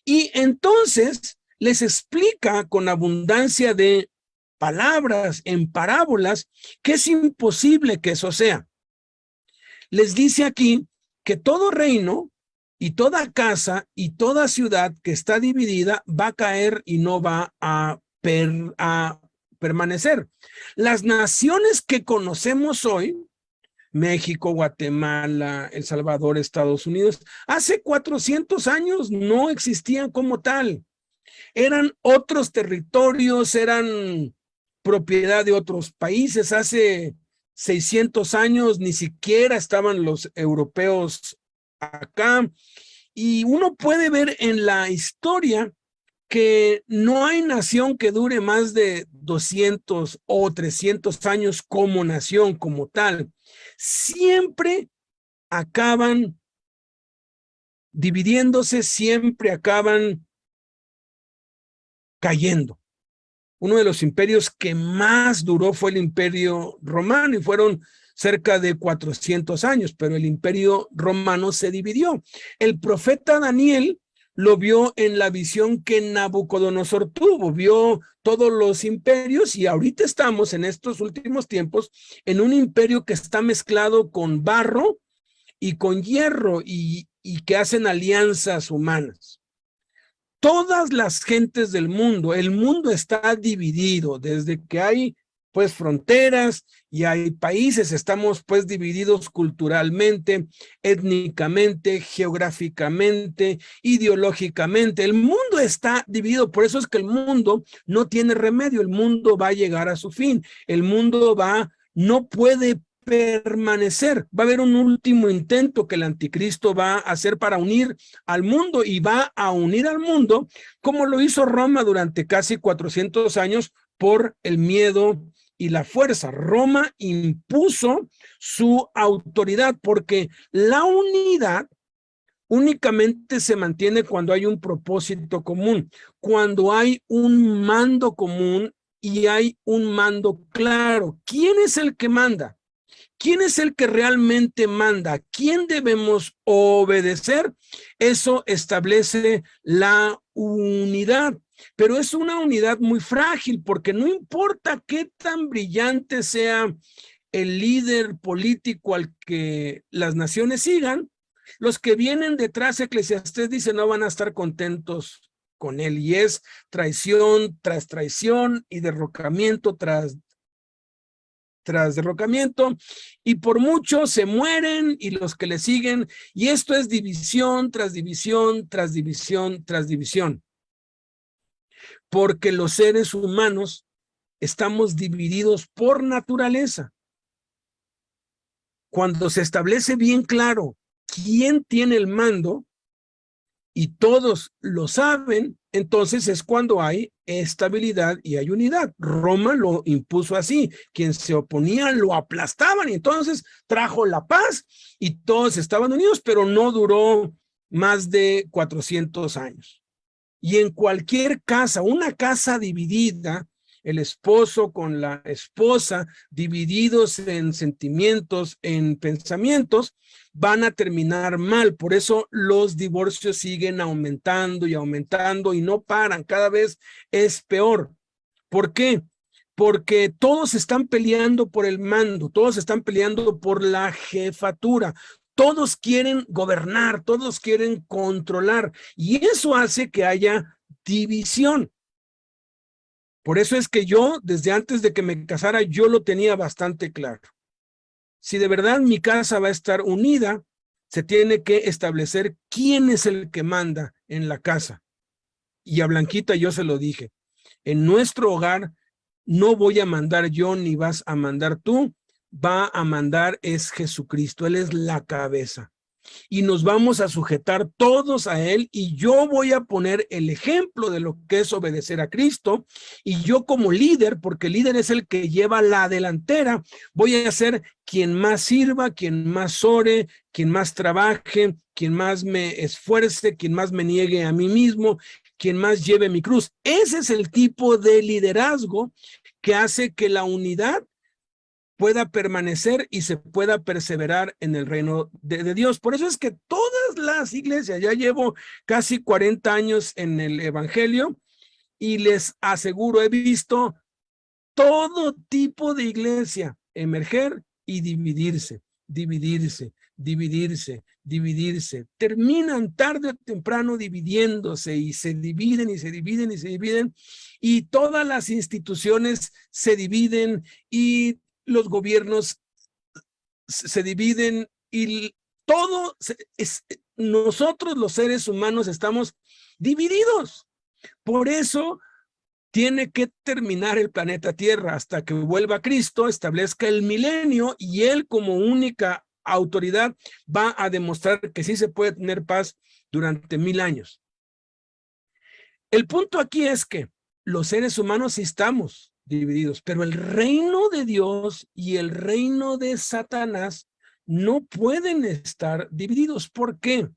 Y entonces les explica con abundancia de palabras en parábolas que es imposible que eso sea. Les dice aquí que todo reino Y toda casa y toda ciudad que está dividida va a caer y no va a permanecer. Las naciones que conocemos hoy, México, Guatemala, El Salvador, Estados Unidos, hace 400 años no existían como tal. Eran otros territorios, eran propiedad de otros países. Hace 600 años ni siquiera estaban los europeos acá. Y uno puede ver en la historia que no hay nación que dure más de 200 o 300 años como nación, como tal. Siempre acaban dividiéndose, siempre acaban cayendo. Uno de los imperios que más duró fue el Imperio Romano y fueron cerca de 400 años, pero el Imperio Romano se dividió. El profeta Daniel lo vio en la visión que Nabucodonosor tuvo, vio todos los imperios y ahorita estamos en estos últimos tiempos en un imperio que está mezclado con barro y con hierro y que hacen alianzas humanas. Todas las gentes del mundo, el mundo está dividido, desde que hay pues fronteras y hay países, estamos pues divididos culturalmente, étnicamente, geográficamente, ideológicamente. El mundo está dividido, por eso es que el mundo no tiene remedio, el mundo va a llegar a su fin, el mundo no puede permanecer. Va a haber un último intento que el anticristo va a hacer para unir al mundo y va a unir al mundo como lo hizo Roma durante casi 400 años por el miedo y la fuerza. Roma impuso su autoridad porque la unidad únicamente se mantiene cuando hay un propósito común, cuando hay un mando común y hay un mando claro. ¿Quién es el que manda? ¿Quién es el que realmente manda? ¿A quién debemos obedecer? Eso establece la unidad, pero es una unidad muy frágil porque no importa qué tan brillante sea el líder político al que las naciones sigan, los que vienen detrás, Eclesiastés dice, no van a estar contentos con él, y es traición tras traición y derrocamiento tras derrocamiento, y por mucho se mueren y los que le siguen, y esto es división tras división, tras división, tras división, porque los seres humanos estamos divididos por naturaleza. Cuando se establece bien claro quién tiene el mando, y todos lo saben, entonces es cuando hay estabilidad y hay unidad. Roma lo impuso así, quien se oponía lo aplastaban y entonces trajo la paz y todos estaban unidos, pero no duró más de 400 años. Y en cualquier casa, una casa dividida, el esposo con la esposa, divididos en sentimientos, en pensamientos, van a terminar mal. Por eso los divorcios siguen aumentando y aumentando y no paran, cada vez es peor. ¿Por qué? Porque todos están peleando por el mando, todos están peleando por la jefatura, todos quieren gobernar, todos quieren controlar, y eso hace que haya división. Por eso es que yo, desde antes de que me casara, yo lo tenía bastante claro. Si de verdad mi casa va a estar unida, se tiene que establecer quién es el que manda en la casa. Y a Blanquita yo se lo dije, en nuestro hogar no voy a mandar yo ni vas a mandar tú, va a mandar es Jesucristo, Él es la cabeza. Y nos vamos a sujetar todos a Él, y yo voy a poner el ejemplo de lo que es obedecer a Cristo, y yo como líder, porque el líder es el que lleva la delantera, voy a ser quien más sirva, quien más ore, quien más trabaje, quien más me esfuerce, quien más me niegue a mí mismo, quien más lleve mi cruz. Ese es el tipo de liderazgo que hace que la unidad pueda permanecer y se pueda perseverar en el reino de Dios. Por eso es que todas las iglesias, ya llevo casi 40 años en el evangelio, y les aseguro, he visto todo tipo de iglesia emerger y dividirse, dividirse, dividirse, dividirse. Terminan tarde o temprano dividiéndose y se dividen y se dividen y se dividen. Y todas las instituciones se dividen y los gobiernos se dividen y todo, nosotros los seres humanos estamos divididos. Por eso tiene que terminar el planeta Tierra hasta que vuelva Cristo, establezca el milenio y Él como única autoridad va a demostrar que sí se puede tener paz durante 1000 años. El punto aquí es que los seres humanos sí estamos divididos, pero el reino de Dios y el reino de Satanás no pueden estar divididos. ¿Por qué?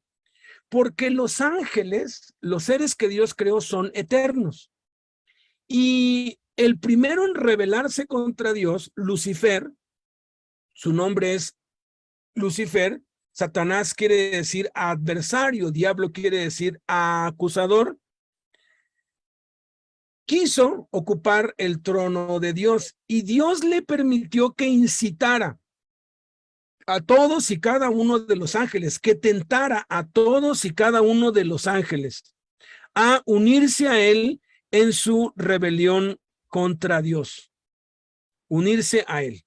Porque los ángeles, los seres que Dios creó, son eternos. Y el primero en rebelarse contra Dios, Lucifer, su nombre es Lucifer, Satanás quiere decir adversario, diablo quiere decir acusador, quiso ocupar el trono de Dios y Dios le permitió que incitara a todos y cada uno de los ángeles, que tentara a todos y cada uno de los ángeles a unirse a él en su rebelión contra Dios, unirse a él.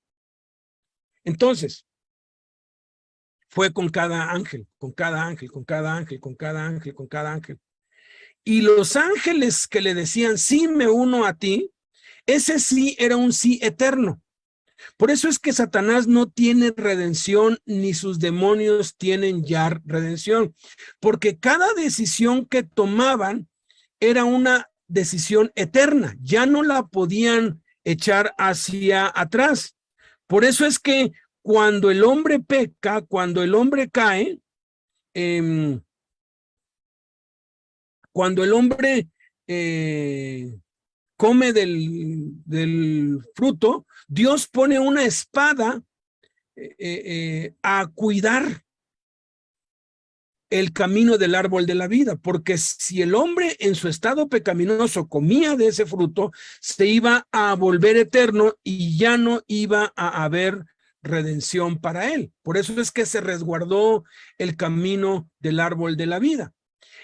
Entonces, fue con cada ángel, con cada ángel, con cada ángel, con cada ángel, con cada ángel. Y los ángeles que le decían, sí me uno a ti, ese sí era un sí eterno. Por eso es que Satanás no tiene redención, ni sus demonios tienen ya redención, porque cada decisión que tomaban era una decisión eterna, ya no la podían echar hacia atrás. Por eso es que cuando el hombre peca, cuando el hombre cae, cuando el hombre come del fruto, Dios pone una espada a cuidar el camino del árbol de la vida, porque si el hombre en su estado pecaminoso comía de ese fruto, se iba a volver eterno y ya no iba a haber redención para él. Por eso es que se resguardó el camino del árbol de la vida.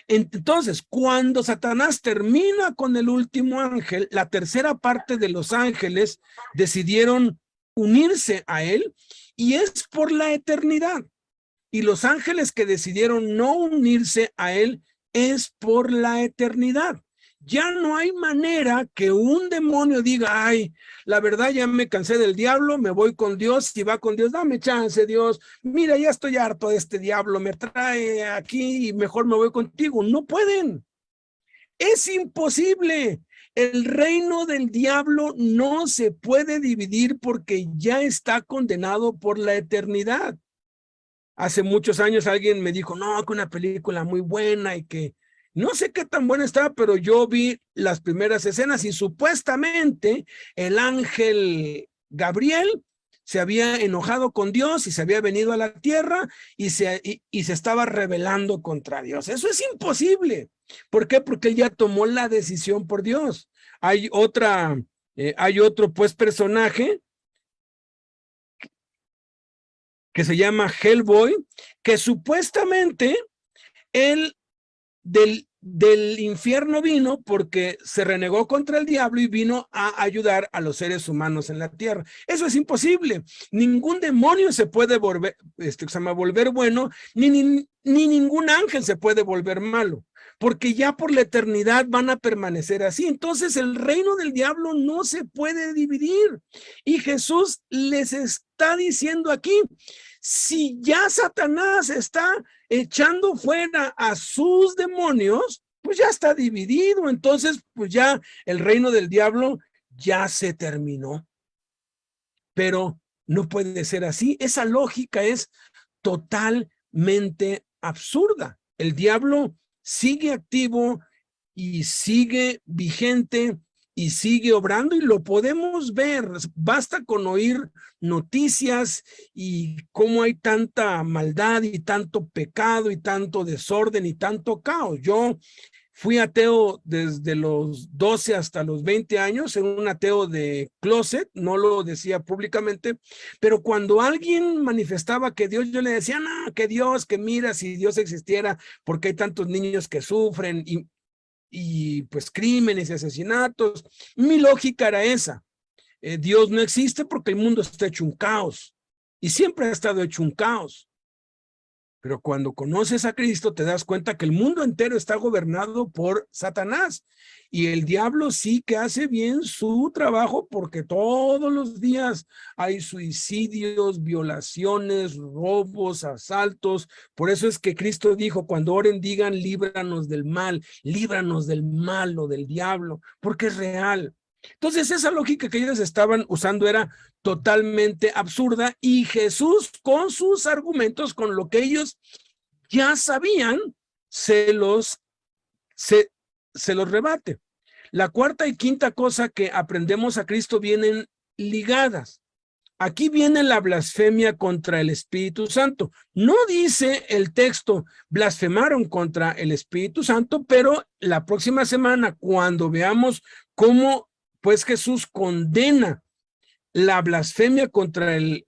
Entonces, cuando Satanás termina con el último ángel, la tercera parte de los ángeles decidieron unirse a él y es por la eternidad. Y los ángeles que decidieron no unirse a él es por la eternidad. Ya no hay manera que un demonio diga, ay, la verdad ya me cansé del diablo, me voy con Dios, si va con Dios, dame chance, Dios, mira, ya estoy harto de este diablo, me trae aquí y mejor me voy contigo. No pueden, es imposible. El reino del diablo no se puede dividir porque ya está condenado por la eternidad. Hace muchos años alguien me dijo, no, que una película muy buena y que no sé qué tan buena estaba, pero yo vi las primeras escenas y supuestamente el ángel Gabriel se había enojado con Dios y se había venido a la tierra y se estaba rebelando contra Dios. Eso es imposible. ¿Por qué? Porque él ya tomó la decisión por Dios. Hay otro pues personaje que se llama Hellboy, que supuestamente él del infierno vino porque se renegó contra el diablo y vino a ayudar a los seres humanos en la tierra. Eso es imposible. Ningún demonio se puede volver bueno, ni ningún ángel se puede volver malo, porque ya por la eternidad van a permanecer así. Entonces el reino del diablo no se puede dividir. Y Jesús les está diciendo aquí, si ya Satanás está echando fuera a sus demonios, pues ya está dividido. Entonces, pues ya el reino del diablo ya se terminó. Pero no puede ser así. Esa lógica es totalmente absurda. El diablo sigue activo y sigue vigente y sigue obrando y lo podemos ver. Basta con oír noticias y cómo hay tanta maldad y tanto pecado y tanto desorden y tanto caos. Yo Fui ateo desde los 12 hasta los 20 años, era un ateo de closet, no lo decía públicamente, pero cuando alguien manifestaba que Dios, yo le decía, no, que Dios, que mira, si Dios existiera, ¿por qué hay tantos niños que sufren? Y pues crímenes y asesinatos. Mi lógica era esa. Dios no existe porque el mundo está hecho un caos y siempre ha estado hecho un caos. Pero cuando conoces a Cristo te das cuenta que el mundo entero está gobernado por Satanás y el diablo sí que hace bien su trabajo porque todos los días hay suicidios, violaciones, robos, asaltos. Por eso es que Cristo dijo, cuando oren digan líbranos del mal o del diablo, porque es real. Entonces esa lógica que ellos estaban usando era totalmente absurda y Jesús con sus argumentos, con lo que ellos ya sabían, se los rebate. La cuarta y quinta cosa que aprendemos a Cristo vienen ligadas. Aquí viene la blasfemia contra el Espíritu Santo. No dice el texto, blasfemaron contra el Espíritu Santo, pero la próxima semana, cuando veamos cómo pues Jesús condena la blasfemia contra el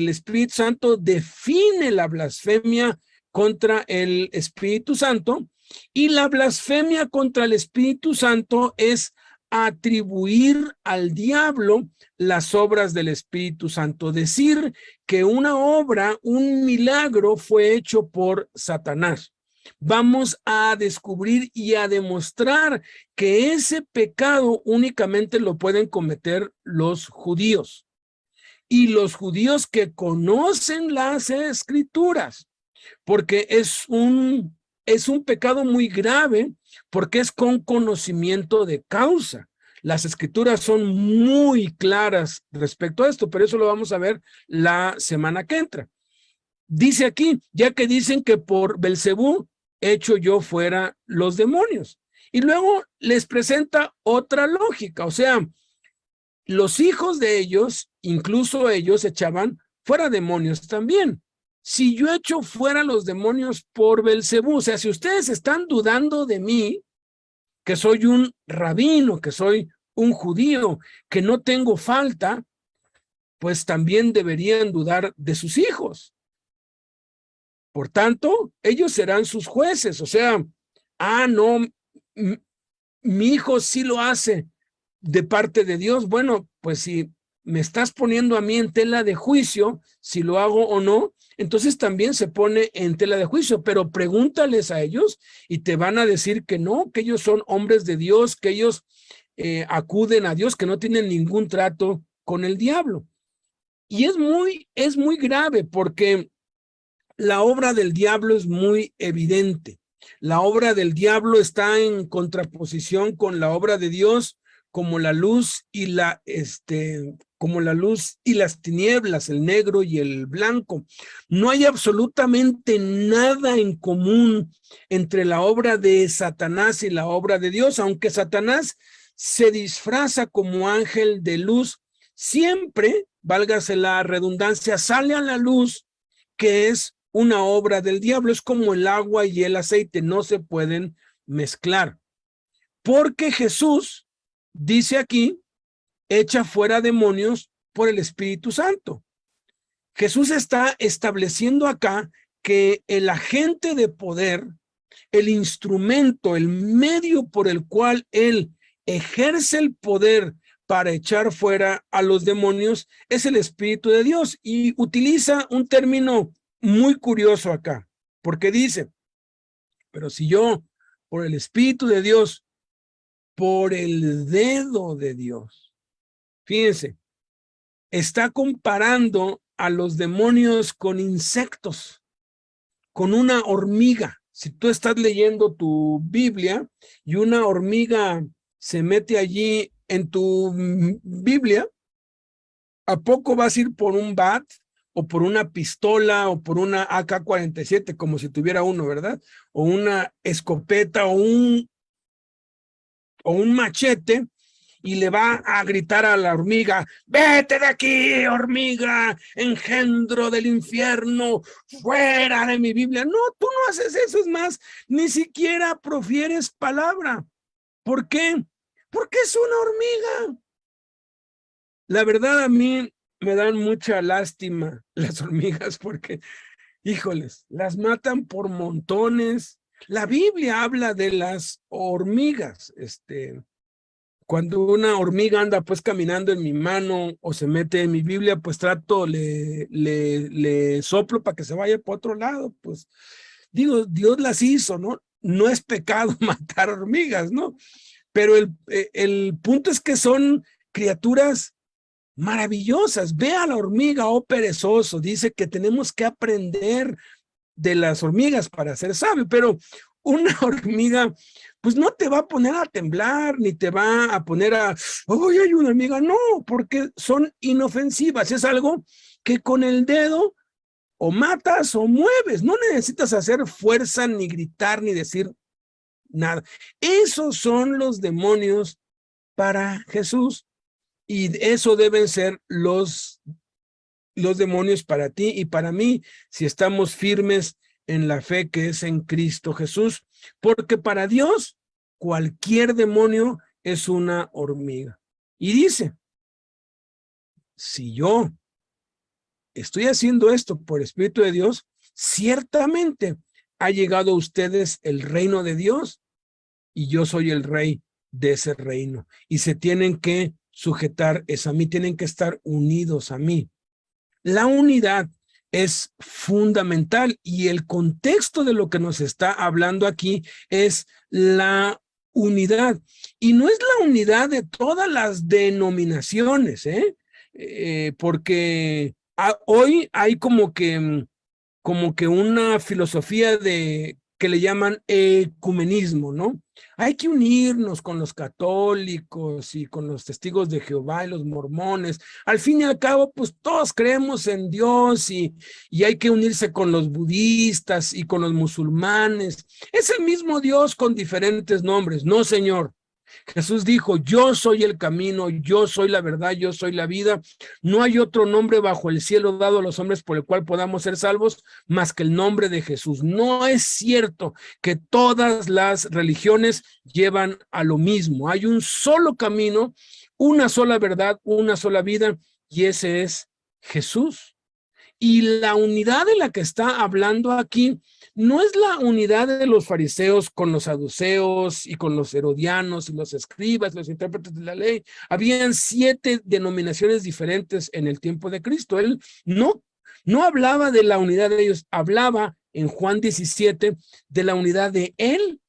Espíritu Santo, define la blasfemia contra el Espíritu Santo, y la blasfemia contra el Espíritu Santo es atribuir al diablo las obras del Espíritu Santo, decir que una obra, un milagro fue hecho por Satanás. Vamos a descubrir y a demostrar que ese pecado únicamente lo pueden cometer los judíos. Y los judíos que conocen las Escrituras, porque es un pecado muy grave, porque es con conocimiento de causa. Las Escrituras son muy claras respecto a esto, pero eso lo vamos a ver la semana que entra. Dice aquí, ya que dicen que por Belcebú hecho yo fuera los demonios. Y luego les presenta otra lógica, o sea, los hijos de ellos, incluso ellos echaban fuera demonios también. Si yo echo fuera los demonios por Belcebú, o sea, si ustedes están dudando de mí, que soy un rabino, que soy un judío, que no tengo falta, pues también deberían dudar de sus hijos. Por tanto, ellos serán sus jueces, o sea, no, mi hijo sí lo hace de parte de Dios. Bueno, pues si me estás poniendo a mí en tela de juicio, si lo hago o no, entonces también se pone en tela de juicio, pero pregúntales a ellos y te van a decir que no, que ellos son hombres de Dios, que ellos acuden a Dios, que no tienen ningún trato con el diablo. Y es muy grave porque la obra del diablo es muy evidente. La obra del diablo está en contraposición con la obra de Dios, como la luz y las tinieblas, el negro y el blanco. No hay absolutamente nada en común entre la obra de Satanás y la obra de Dios, aunque Satanás se disfraza como ángel de luz, siempre, válgase la redundancia, sale a la luz que es una obra del diablo. Es como el agua y el aceite, no se pueden mezclar. Porque Jesús dice aquí, echa fuera demonios por el Espíritu Santo. Jesús está estableciendo acá que el agente de poder, el instrumento, el medio por el cual él ejerce el poder para echar fuera a los demonios es el Espíritu de Dios, y utiliza un término muy curioso acá, porque dice, pero si yo, por el Espíritu de Dios, por el dedo de Dios, fíjense, está comparando a los demonios con insectos, con una hormiga. Si tú estás leyendo tu Biblia y una hormiga se mete allí en tu Biblia, ¿a poco vas a ir por un bat o por una pistola o por una AK-47 como si tuviera uno, ¿verdad? O una escopeta o un machete y le va a gritar a la hormiga, vete de aquí, hormiga, engendro del infierno, fuera de mi Biblia. No, tú no haces eso, es más, ni siquiera profieres palabra. ¿Por qué? Porque es una hormiga. La verdad, a mí me dan mucha lástima las hormigas porque, híjoles, las matan por montones. La Biblia habla de las hormigas. Cuando una hormiga anda pues caminando en mi mano o se mete en mi Biblia, pues trato, le soplo para que se vaya por otro lado. Pues digo, Dios las hizo, ¿no? No es pecado matar hormigas, ¿no? Pero el punto es que son criaturas maravillosas. Ve a la hormiga, oh perezoso. Dice que tenemos que aprender de las hormigas para ser sabio, pero una hormiga pues no te va a poner a temblar, ni te va a poner a, ¡ay, hay una hormiga! No, porque son inofensivas. Es algo que con el dedo o matas o mueves. No necesitas hacer fuerza, ni gritar, ni decir nada. Esos son los demonios para Jesús. Y eso deben ser los demonios para ti y para mí, si estamos firmes en la fe que es en Cristo Jesús, porque para Dios cualquier demonio es una hormiga. Y dice, si yo estoy haciendo esto por Espíritu de Dios, ciertamente ha llegado a ustedes el reino de Dios y yo soy el rey de ese reino. Y se tienen que sujetar a mí, tienen que estar unidos a mí. La unidad es fundamental y el contexto de lo que nos está hablando aquí es la unidad. Y no es la unidad de todas las denominaciones, porque hoy hay como que una filosofía que le llaman ecumenismo, ¿no? Hay que unirnos con los católicos y con los testigos de Jehová y los mormones. Al fin y al cabo, pues todos creemos en Dios y hay que unirse con los budistas y con los musulmanes. Es el mismo Dios con diferentes nombres. No, señor. Jesús dijo, yo soy el camino, yo soy la verdad, yo soy la vida. No hay otro nombre bajo el cielo dado a los hombres por el cual podamos ser salvos más que el nombre de Jesús. No es cierto que todas las religiones llevan a lo mismo. Hay un solo camino, una sola verdad, una sola vida, y ese es Jesús. Y la unidad de la que está hablando aquí no es la unidad de los fariseos con los saduceos y con los herodianos y los escribas, los intérpretes de la ley. Habían 7 denominaciones diferentes en el tiempo de Cristo. Él no hablaba de la unidad de ellos, hablaba en Juan 17 de la unidad de él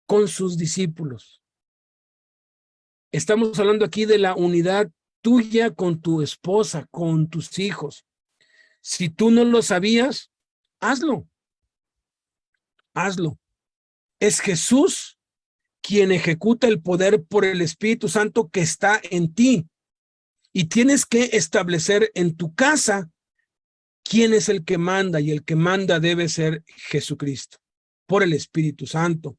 con sus discípulos. Estamos hablando aquí de la unidad tuya con tu esposa, con tus hijos. Si tú no lo sabías, hazlo. Hazlo. Es Jesús quien ejecuta el poder por el Espíritu Santo que está en ti. Y tienes que establecer en tu casa quién es el que manda, y el que manda debe ser Jesucristo, por el Espíritu Santo.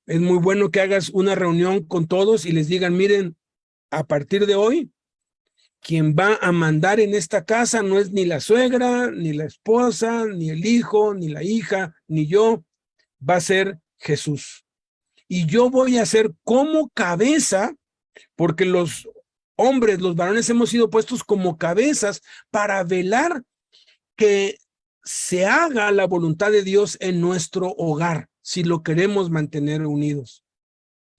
Es muy bueno que hagas una reunión con todos y les digan, miren, a partir de hoy, quien va a mandar en esta casa no es ni la suegra, ni la esposa, ni el hijo, ni la hija, ni yo, va a ser Jesús. Y yo voy a ser como cabeza, porque los hombres, los varones hemos sido puestos como cabezas para velar que se haga la voluntad de Dios en nuestro hogar, si lo queremos mantener unidos.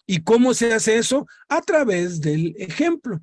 ¿Y cómo se hace eso? A través del ejemplo.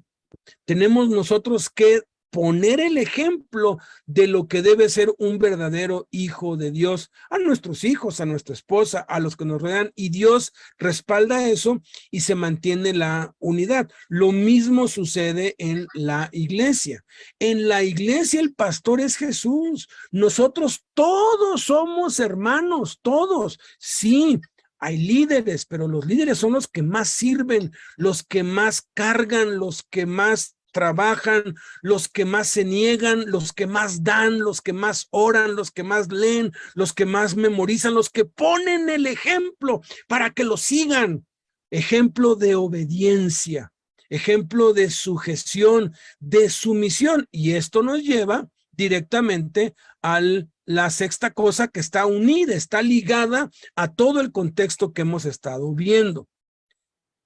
Tenemos nosotros que poner el ejemplo de lo que debe ser un verdadero hijo de Dios a nuestros hijos, a nuestra esposa, a los que nos rodean, y Dios respalda eso y se mantiene la unidad. Lo mismo sucede en la iglesia. En la iglesia el pastor es Jesús. Nosotros todos somos hermanos, todos. Sí, hay líderes, pero los líderes son los que más sirven, los que más cargan, los que más trabajan, los que más se niegan, los que más dan, los que más oran, los que más leen, los que más memorizan, los que ponen el ejemplo para que lo sigan. ejemplo de obediencia, ejemplo de sujeción, de sumisión. Y esto nos lleva directamente a la sexta cosa que está unida, está ligada a todo el contexto que hemos estado viendo.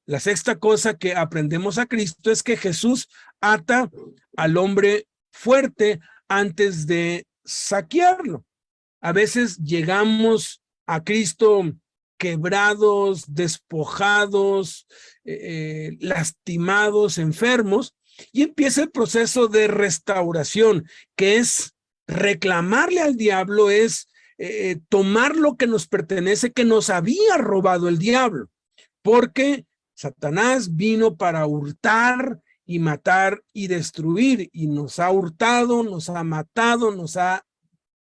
La sexta cosa que aprendemos a Cristo es que Jesús ata al hombre fuerte antes de saquearlo. A veces llegamos a Cristo quebrados, despojados, lastimados, enfermos, y empieza el proceso de restauración, que es reclamarle al diablo, es tomar lo que nos pertenece, que nos había robado el diablo, porque Satanás vino para hurtar y matar y destruir, y nos ha hurtado, nos ha matado, nos ha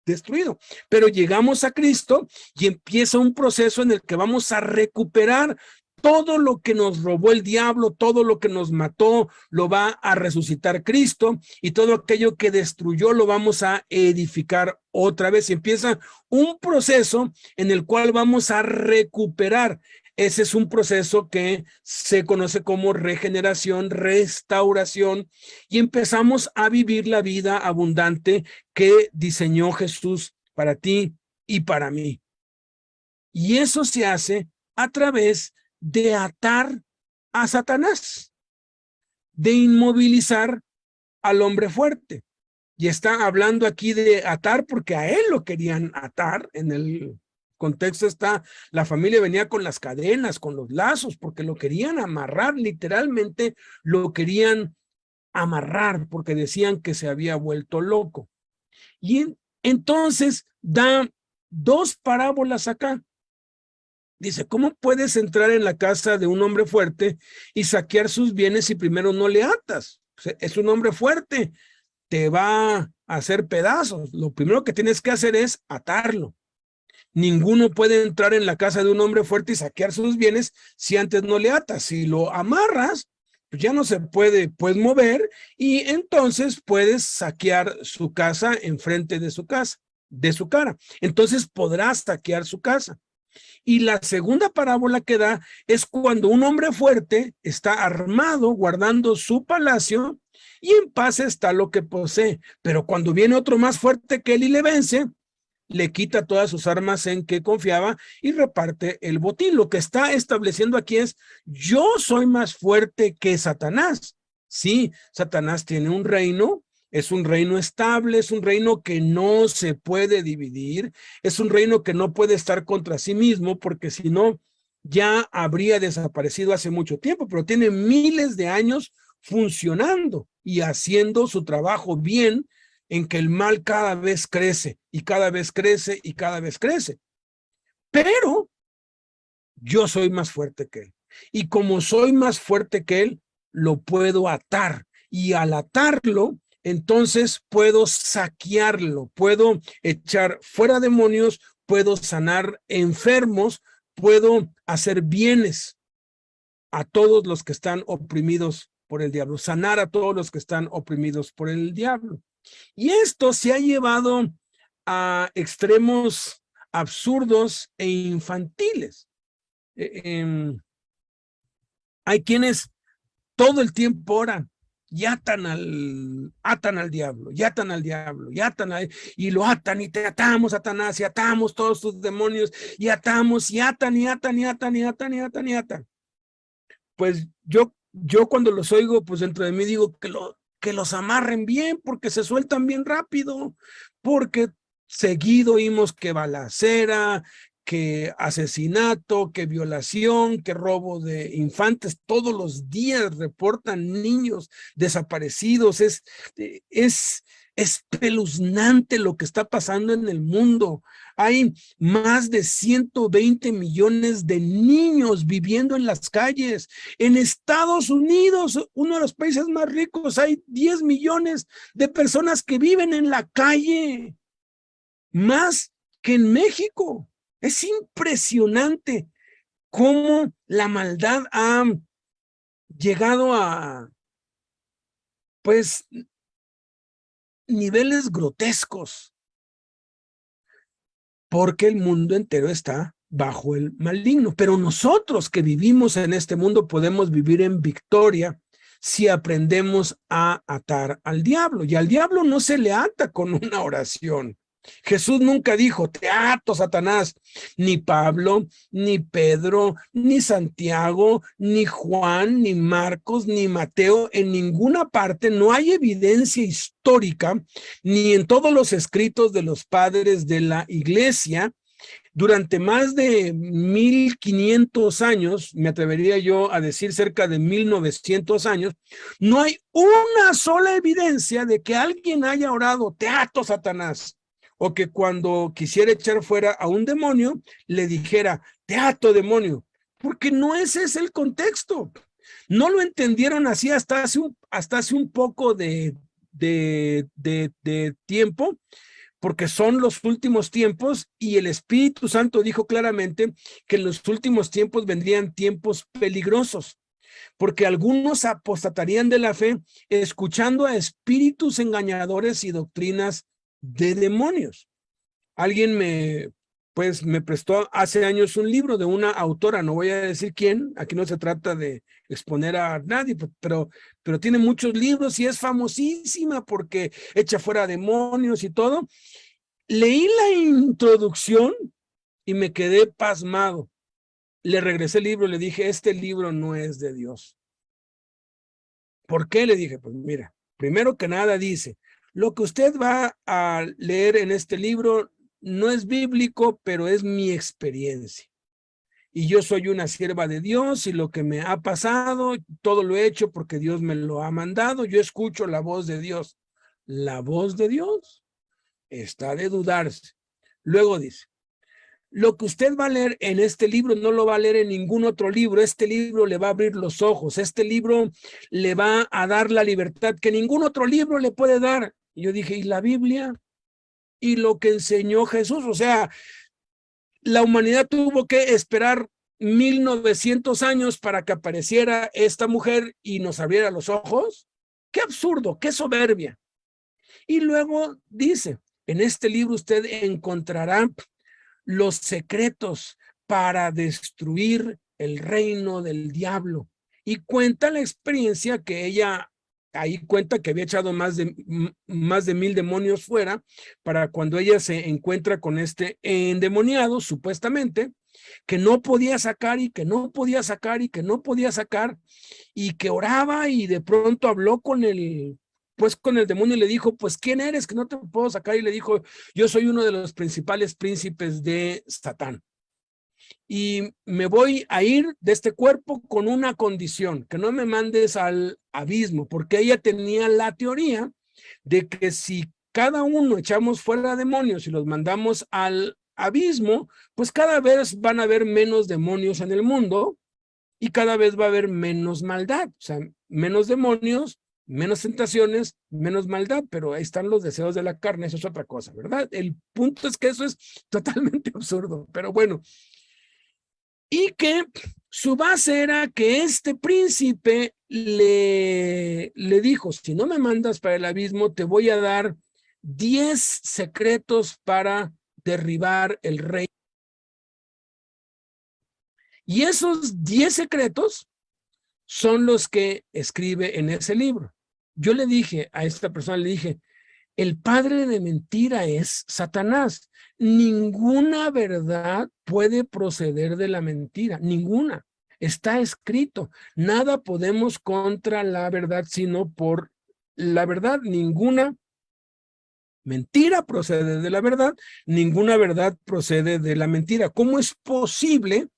destruido. Pero llegamos a Cristo y empieza un proceso en el que vamos a recuperar todo lo que nos robó el diablo, todo lo que nos mató, lo va a resucitar Cristo, y todo aquello que destruyó lo vamos a edificar otra vez. Y empieza un proceso en el cual vamos a recuperar. Ese es un proceso que se conoce como regeneración, restauración, y empezamos a vivir la vida abundante que diseñó Jesús para ti y para mí. Y eso se hace a través de atar a Satanás, de inmovilizar al hombre fuerte. Y está hablando aquí de atar porque a él lo querían atar. En el contexto está, la familia venía con las cadenas, con los lazos, porque lo querían amarrar, literalmente lo querían amarrar, porque decían que se había vuelto loco. Y entonces da dos parábolas acá. Dice, ¿cómo puedes entrar en la casa de un hombre fuerte y saquear sus bienes si primero no le atas? Es un hombre fuerte, te va a hacer pedazos. Lo primero que tienes que hacer es atarlo. Ninguno puede entrar en la casa de un hombre fuerte y saquear sus bienes si antes no le atas. Si lo amarras, pues ya no se puede pues mover, y entonces puedes saquear su casa enfrente de su casa, de su cara. Entonces podrás saquear su casa. Y la segunda parábola que da es cuando un hombre fuerte está armado guardando su palacio y en paz está lo que posee. Pero cuando viene otro más fuerte que él y le vence, le quita todas sus armas en que confiaba y reparte el botín. Lo que está estableciendo aquí es, yo soy más fuerte que Satanás. Sí, Satanás tiene un reino, es un reino estable, es un reino que no se puede dividir, es un reino que no puede estar contra sí mismo, porque si no, ya habría desaparecido hace mucho tiempo, pero tiene miles de años funcionando y haciendo su trabajo bien, en que el mal cada vez crece y cada vez crece y cada vez crece. Pero yo soy más fuerte que él. Y como soy más fuerte que él, lo puedo atar. Y al atarlo, entonces puedo saquearlo, puedo echar fuera demonios, puedo sanar enfermos, puedo hacer bienes a todos los que están oprimidos por el diablo, sanar a todos los que están oprimidos por el diablo. Y esto se ha llevado a extremos absurdos e infantiles. Hay quienes todo el tiempo oran y atan al diablo, y atan al diablo, y lo atan, y te atamos, Satanás, y atamos todos tus demonios, y atamos, y atan, y atan, y atan, y atan, y atan, y atan. Pues yo cuando los oigo, pues dentro de mí digo que los amarren bien, porque se sueltan bien rápido, porque seguido oímos que balacera, que asesinato, que violación, que robo de infantes. Todos los días reportan niños desaparecidos. Es espeluznante lo que está pasando en el mundo. Hay más de 120 millones de niños viviendo en las calles. En Estados Unidos, uno de los países más ricos, hay 10 millones de personas que viven en la calle, más que en México. Es impresionante cómo la maldad ha llegado a, pues, niveles grotescos, porque el mundo entero está bajo el maligno. Pero nosotros que vivimos en este mundo podemos vivir en victoria si aprendemos a atar al diablo. Y al diablo no se le ata con una oración. Jesús nunca dijo, te ato, Satanás. Ni Pablo, ni Pedro, ni Santiago, ni Juan, ni Marcos, ni Mateo. En ninguna parte no hay evidencia histórica, ni en todos los escritos de los padres de la iglesia. Durante más de 1500 años, me atrevería yo a decir cerca de 1900 años, no hay una sola evidencia de que alguien haya orado, te ato, Satanás, o que cuando quisiera echar fuera a un demonio, le dijera, te ato, demonio, porque no ese es el contexto. No lo entendieron así hasta hace un poco de tiempo, porque son los últimos tiempos y el Espíritu Santo dijo claramente que en los últimos tiempos vendrían tiempos peligrosos, porque algunos apostatarían de la fe escuchando a espíritus engañadores y doctrinas de demonios. Alguien me prestó hace años un libro de una autora, no voy a decir quién, aquí no se trata de exponer a nadie, pero tiene muchos libros y es famosísima porque echa fuera demonios y todo. Leí la introducción y me quedé pasmado. Le regresé el libro y le dije, este libro no es de Dios. ¿Por qué? Le dije, pues mira, primero que nada dice, lo que usted va a leer en este libro no es bíblico, pero es mi experiencia. Y yo soy una sierva de Dios y lo que me ha pasado, todo lo he hecho porque Dios me lo ha mandado. Yo escucho la voz de Dios. La voz de Dios está de dudarse. Luego dice, lo que usted va a leer en este libro no lo va a leer en ningún otro libro. Este libro le va a abrir los ojos. Este libro le va a dar la libertad que ningún otro libro le puede dar. Y yo dije, ¿y la Biblia? ¿Y lo que enseñó Jesús? O sea, la humanidad tuvo que esperar 1900 años para que apareciera esta mujer y nos abriera los ojos. ¡Qué absurdo! ¡Qué soberbia! Y luego dice, en este libro usted encontrará los secretos para destruir el reino del diablo. Y cuenta la experiencia que ella, ahí cuenta que había echado más de 1000 demonios fuera, para cuando ella se encuentra con este endemoniado, supuestamente, que no podía sacar y que no podía sacar y que no podía sacar, y que oraba y de pronto habló con el demonio y le dijo, pues, ¿quién eres? Que no te puedo sacar. Y le dijo, yo soy uno de los principales príncipes de Satán. Y me voy a ir de este cuerpo con una condición, que no me mandes al abismo, porque ella tenía la teoría de que si cada uno echamos fuera demonios y los mandamos al abismo, pues cada vez van a haber menos demonios en el mundo y cada vez va a haber menos maldad, o sea, menos demonios, menos tentaciones, menos maldad, pero ahí están los deseos de la carne, eso es otra cosa, ¿verdad? El punto es que eso es totalmente absurdo, pero bueno. Y que su base era que este príncipe le dijo, si no me mandas para el abismo, te voy a dar 10 secretos para derribar el rey. Y esos 10 secretos son los que escribe en ese libro. Yo le dije a esta persona, le dije, el padre de mentira es Satanás. Ninguna verdad puede proceder de la mentira, ninguna. Está escrito. Nada podemos contra la verdad, sino por la verdad. Ninguna mentira procede de la verdad, ninguna verdad procede de la mentira. ¿Cómo es posible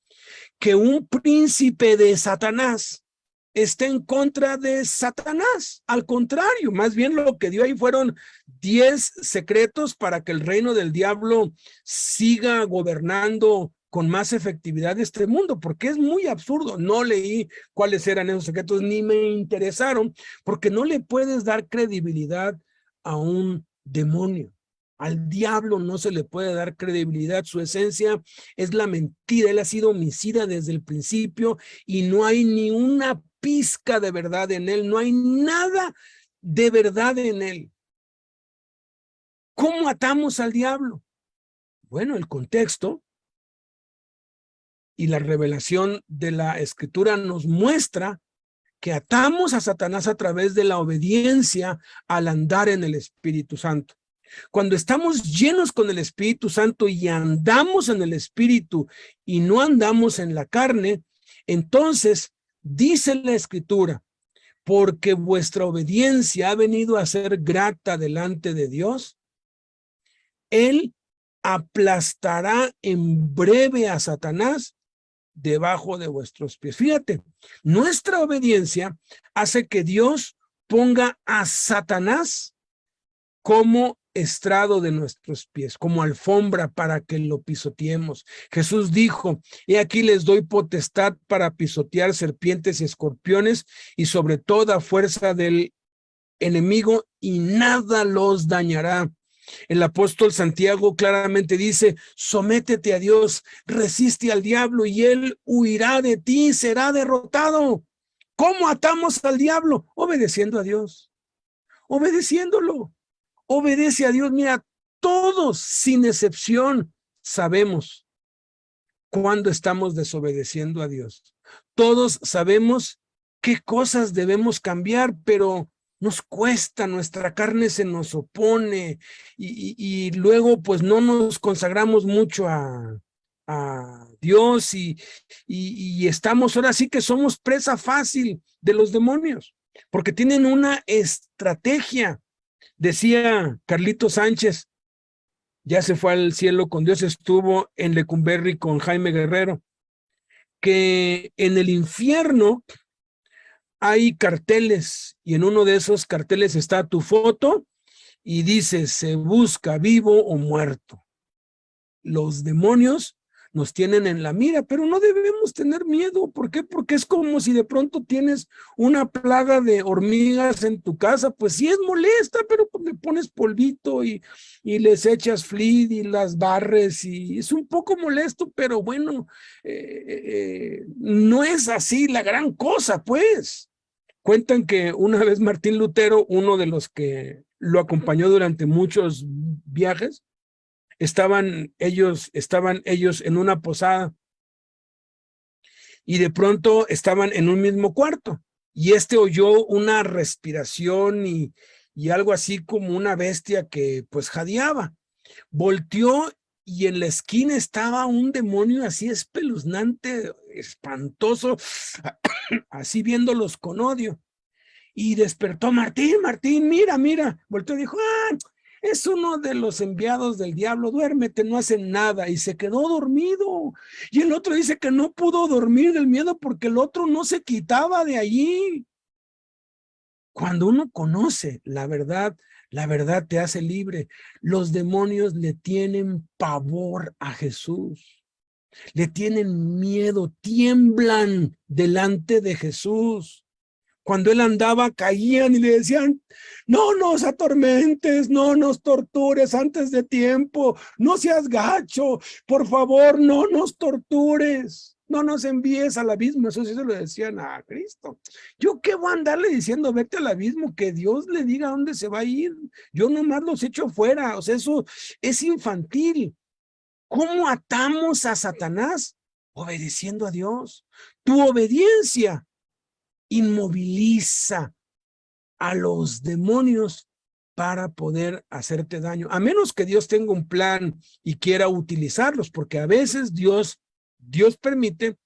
que un príncipe de Satanás esté en contra de Satanás? Al contrario, más bien lo que dio ahí fueron 10 secretos para que el reino del diablo siga gobernando con más efectividad este mundo, porque es muy absurdo. No leí cuáles eran esos secretos, ni me interesaron, porque no le puedes dar credibilidad a un demonio. Al diablo no se le puede dar credibilidad, su esencia es la mentira, él ha sido homicida desde el principio y no hay ni una pizca de verdad en él, no hay nada de verdad en él. ¿Cómo atamos al diablo? Bueno, el contexto y la revelación de la Escritura nos muestra que atamos a Satanás a través de la obediencia al andar en el Espíritu Santo. Cuando estamos llenos con el Espíritu Santo y andamos en el Espíritu y no andamos en la carne, entonces dice la Escritura, porque vuestra obediencia ha venido a ser grata delante de Dios, Él aplastará en breve a Satanás debajo de vuestros pies. Fíjate, nuestra obediencia hace que Dios ponga a Satanás como estrado de nuestros pies, como alfombra para que lo pisoteemos. Jesús dijo, he aquí les doy potestad para pisotear serpientes y escorpiones y sobre toda fuerza del enemigo y nada los dañará. El apóstol Santiago claramente dice, sométete a Dios, resiste al diablo y él huirá de ti, será derrotado. ¿Cómo atamos al diablo? Obedeciendo a Dios, obedeciéndolo. Obedece a Dios. Mira, todos sin excepción sabemos cuando estamos desobedeciendo a Dios. Todos sabemos qué cosas debemos cambiar, pero nos cuesta, nuestra carne se nos opone y luego pues no nos consagramos mucho a Dios y estamos, ahora sí que somos presa fácil de los demonios, porque tienen una estrategia. Decía Carlito Sánchez, ya se fue al cielo con Dios, estuvo en Lecumberri con Jaime Guerrero, que en el infierno hay carteles y en uno de esos carteles está tu foto y dice, se busca vivo o muerto. Los demonios nos tienen en la mira, pero no debemos tener miedo. ¿Por qué? Porque es como si de pronto tienes una plaga de hormigas en tu casa, pues sí es molesta, pero pues le pones polvito y les echas flit y las barres y es un poco molesto, pero bueno, no es así la gran cosa, pues. Cuentan que una vez Martín Lutero, uno de los que lo acompañó durante muchos viajes, estaban ellos en una posada y de pronto estaban en un mismo cuarto y oyó una respiración y algo así como una bestia que pues jadeaba. Volteó y en la esquina estaba un demonio así espeluznante, espantoso, así viéndolos con odio. Y despertó Martín, mira. Volteó y dijo, es uno de los enviados del diablo, duérmete, no hacen nada. Y se quedó dormido. Y el otro dice que no pudo dormir del miedo porque el otro no se quitaba de allí. Cuando uno conoce la verdad te hace libre. Los demonios le tienen pavor a Jesús. Le tienen miedo, tiemblan delante de Jesús. Cuando él andaba, caían y le decían, no nos atormentes, no nos tortures antes de tiempo, no seas gacho, por favor, no nos tortures, no nos envíes al abismo. Eso sí se lo decían a Cristo. ¿Yo qué voy a andarle diciendo, vete al abismo? Que Dios le diga dónde se va a ir. Yo nomás los echo fuera. O sea, eso es infantil. ¿Cómo atamos a Satanás? Obedeciendo a Dios. Tu obediencia inmoviliza a los demonios para poder hacerte daño, a menos que Dios tenga un plan y quiera utilizarlos, porque a veces Dios permite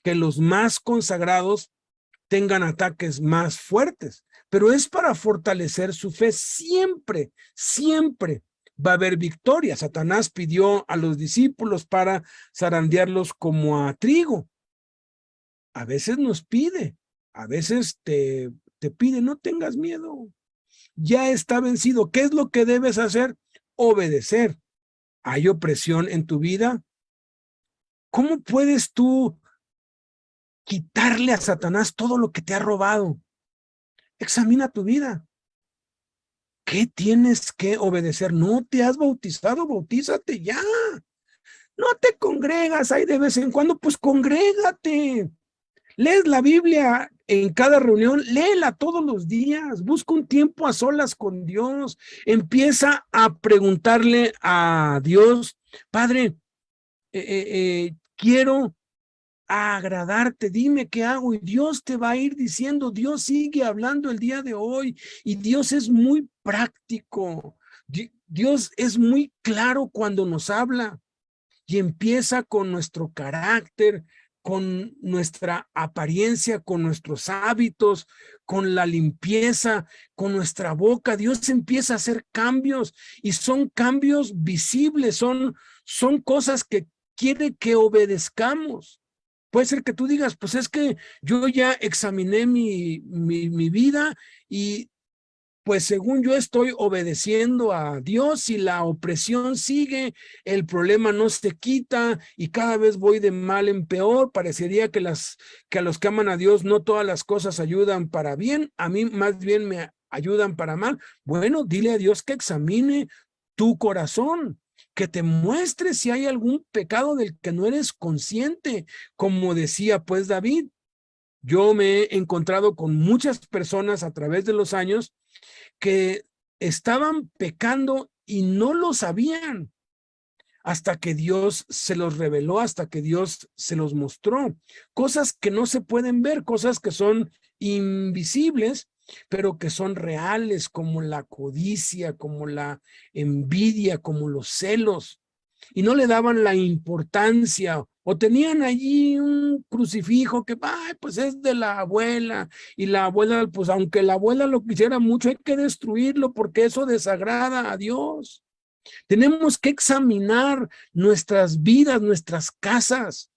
que los más consagrados tengan ataques más fuertes, pero es para fortalecer su fe. Siempre va a haber victoria. Satanás pidió a los discípulos para zarandearlos como a trigo. A veces nos pide, a veces te pide, no tengas miedo, ya está vencido. ¿Qué es lo que debes hacer? Obedecer. ¿Hay opresión en tu vida? ¿Cómo puedes tú quitarle a Satanás todo lo que te ha robado? Examina tu vida. ¿Qué tienes que obedecer? ¿No te has bautizado? Bautízate ya. ¿No te congregas ahí de vez en cuando? Pues congrégate. Lees la Biblia en cada reunión, léela todos los días, busca un tiempo a solas con Dios, empieza a preguntarle a Dios, Padre, quiero a agradarte, dime qué hago, y Dios te va a ir diciendo. Dios sigue hablando el día de hoy, y Dios es muy práctico. Dios es muy claro cuando nos habla, y empieza con nuestro carácter, con nuestra apariencia, con nuestros hábitos, con la limpieza, con nuestra boca. Dios empieza a hacer cambios, y son cambios visibles, son cosas que quiere que obedezcamos. Puede ser que tú digas, pues es que yo ya examiné mi vida, y pues según yo estoy obedeciendo a Dios, y la opresión sigue, el problema no se quita, y cada vez voy de mal en peor. Parecería que a los que aman a Dios no todas las cosas ayudan para bien, a mí más bien me ayudan para mal. Bueno, dile a Dios que examine tu corazón, que te muestre si hay algún pecado del que no eres consciente. Como decía pues David, yo me he encontrado con muchas personas a través de los años que estaban pecando y no lo sabían, hasta que Dios se los reveló, hasta que Dios se los mostró. Cosas que no se pueden ver, cosas que son invisibles, pero que son reales, como la codicia, como la envidia, como los celos. Y no le daban la importancia, o tenían allí un crucifijo que, ay, pues es de la abuela, y la abuela, pues aunque la abuela lo quisiera mucho, hay que destruirlo porque eso desagrada a Dios. Tenemos que examinar nuestras vidas, nuestras casas.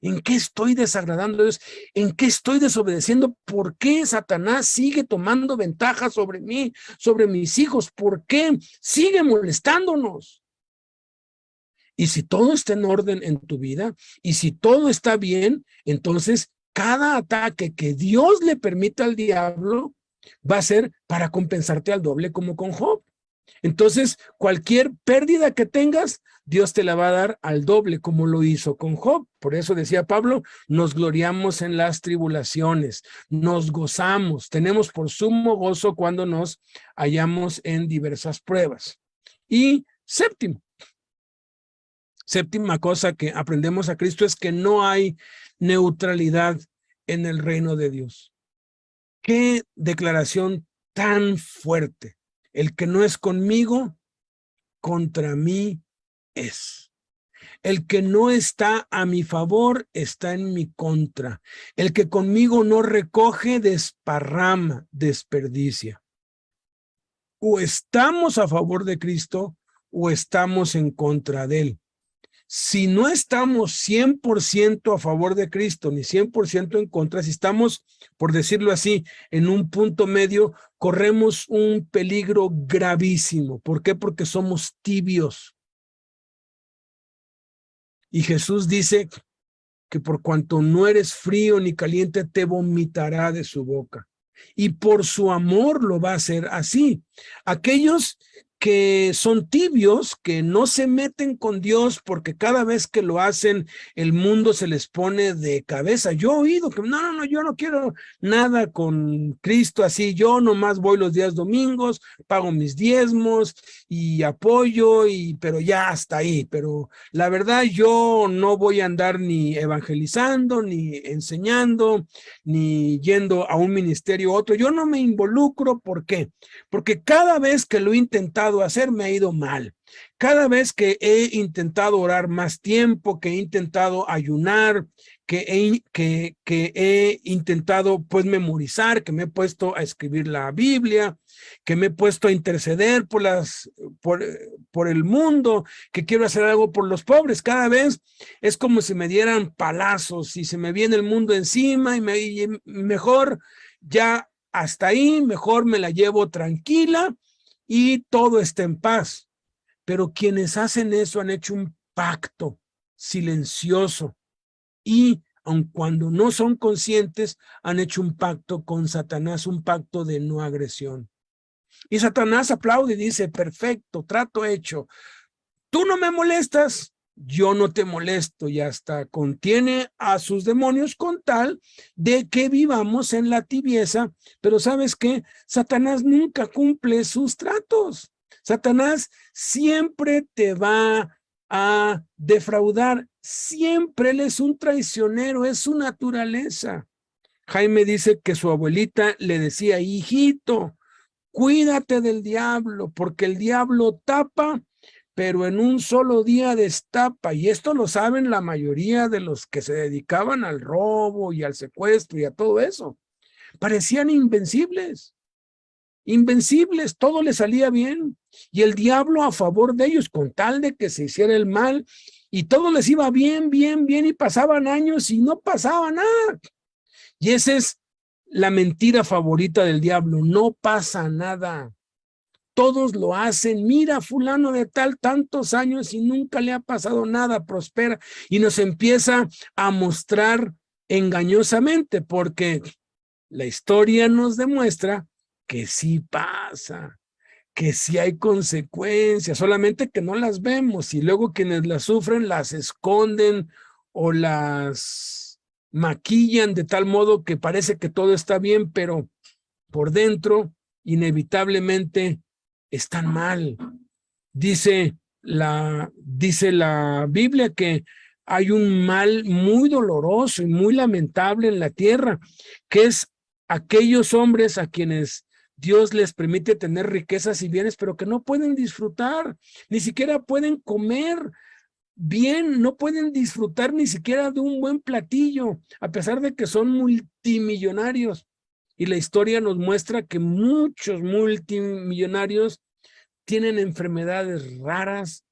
¿En qué estoy desagradando a Dios? ¿En qué estoy desobedeciendo? ¿Por qué Satanás sigue tomando ventaja sobre mí, sobre mis hijos? ¿Por qué sigue molestándonos? Y si todo está en orden en tu vida, y si todo está bien, entonces cada ataque que Dios le permita al diablo va a ser para compensarte al doble, como con Job. Entonces, cualquier pérdida que tengas, Dios te la va a dar al doble, como lo hizo con Job. Por eso decía Pablo, nos gloriamos en las tribulaciones, nos gozamos, tenemos por sumo gozo cuando nos hallamos en diversas pruebas. Y séptima cosa que aprendemos a Cristo es que no hay neutralidad en el reino de Dios. Qué declaración tan fuerte. El que no es conmigo, contra mí es. El que no está a mi favor, está en mi contra. El que conmigo no recoge, desparrama, desperdicia. O estamos a favor de Cristo, o estamos en contra de él. Si no estamos 100% a favor de Cristo, ni 100% en contra, si estamos, por decirlo así, en un punto medio, corremos un peligro gravísimo. ¿Por qué? Porque somos tibios. Y Jesús dice que por cuanto no eres frío ni caliente, te vomitará de su boca. Y por su amor lo va a hacer así. Aquellos que son tibios, que no se meten con Dios, porque cada vez que lo hacen, el mundo se les pone de cabeza. Yo he oído que no, yo no quiero nada con Cristo así, yo nomás voy los días domingos, pago mis diezmos y apoyo, pero ya hasta ahí. Pero la verdad, yo no voy a andar ni evangelizando, ni enseñando, ni yendo a un ministerio u otro. Yo no me involucro. ¿Por qué? Porque cada vez que lo he intentado hacer, me ha ido mal. Cada vez que he intentado orar más tiempo, que he intentado ayunar, que he intentado pues memorizar, que me he puesto a escribir la Biblia, que me he puesto a interceder por el mundo, que quiero hacer algo por los pobres, cada vez es como si me dieran palazos y se me viene el mundo encima, y mejor ya hasta ahí, mejor me la llevo tranquila y todo está en paz. Pero quienes hacen eso han hecho un pacto silencioso, y aun cuando no son conscientes, han hecho un pacto con Satanás, un pacto de no agresión. Y Satanás aplaude y dice, perfecto, trato hecho. Tú no me molestas, yo no te molesto, y hasta contiene a sus demonios con tal de que vivamos en la tibieza. Pero ¿sabes qué? Satanás nunca cumple sus tratos. Satanás siempre te va a defraudar. Siempre él es un traicionero, es su naturaleza. Jaime dice que su abuelita le decía, hijito, cuídate del diablo, porque el diablo tapa, pero en un solo día destapa. Y esto lo saben la mayoría de los que se dedicaban al robo y al secuestro y a todo eso. Parecían invencibles. Invencibles, todo les salía bien. Y el diablo a favor de ellos, con tal de que se hiciera el mal, y todo les iba bien, bien, bien, y pasaban años y no pasaba nada. Y esa es la mentira favorita del diablo, no pasa nada. Todos lo hacen, mira fulano de tal, tantos años y nunca le ha pasado nada, prospera. Y nos empieza a mostrar engañosamente, porque la historia nos demuestra que sí pasa, que sí hay consecuencias, solamente que no las vemos y luego quienes las sufren las esconden o las maquillan de tal modo que parece que todo está bien, pero por dentro inevitablemente están mal. Dice la Biblia que hay un mal muy doloroso y muy lamentable en la tierra, que es aquellos hombres a quienes Dios les permite tener riquezas y bienes, pero que no pueden disfrutar, ni siquiera pueden comer bien, no pueden disfrutar ni siquiera de un buen platillo, a pesar de que son multimillonarios. Y la historia nos muestra que muchos multimillonarios tienen enfermedades raras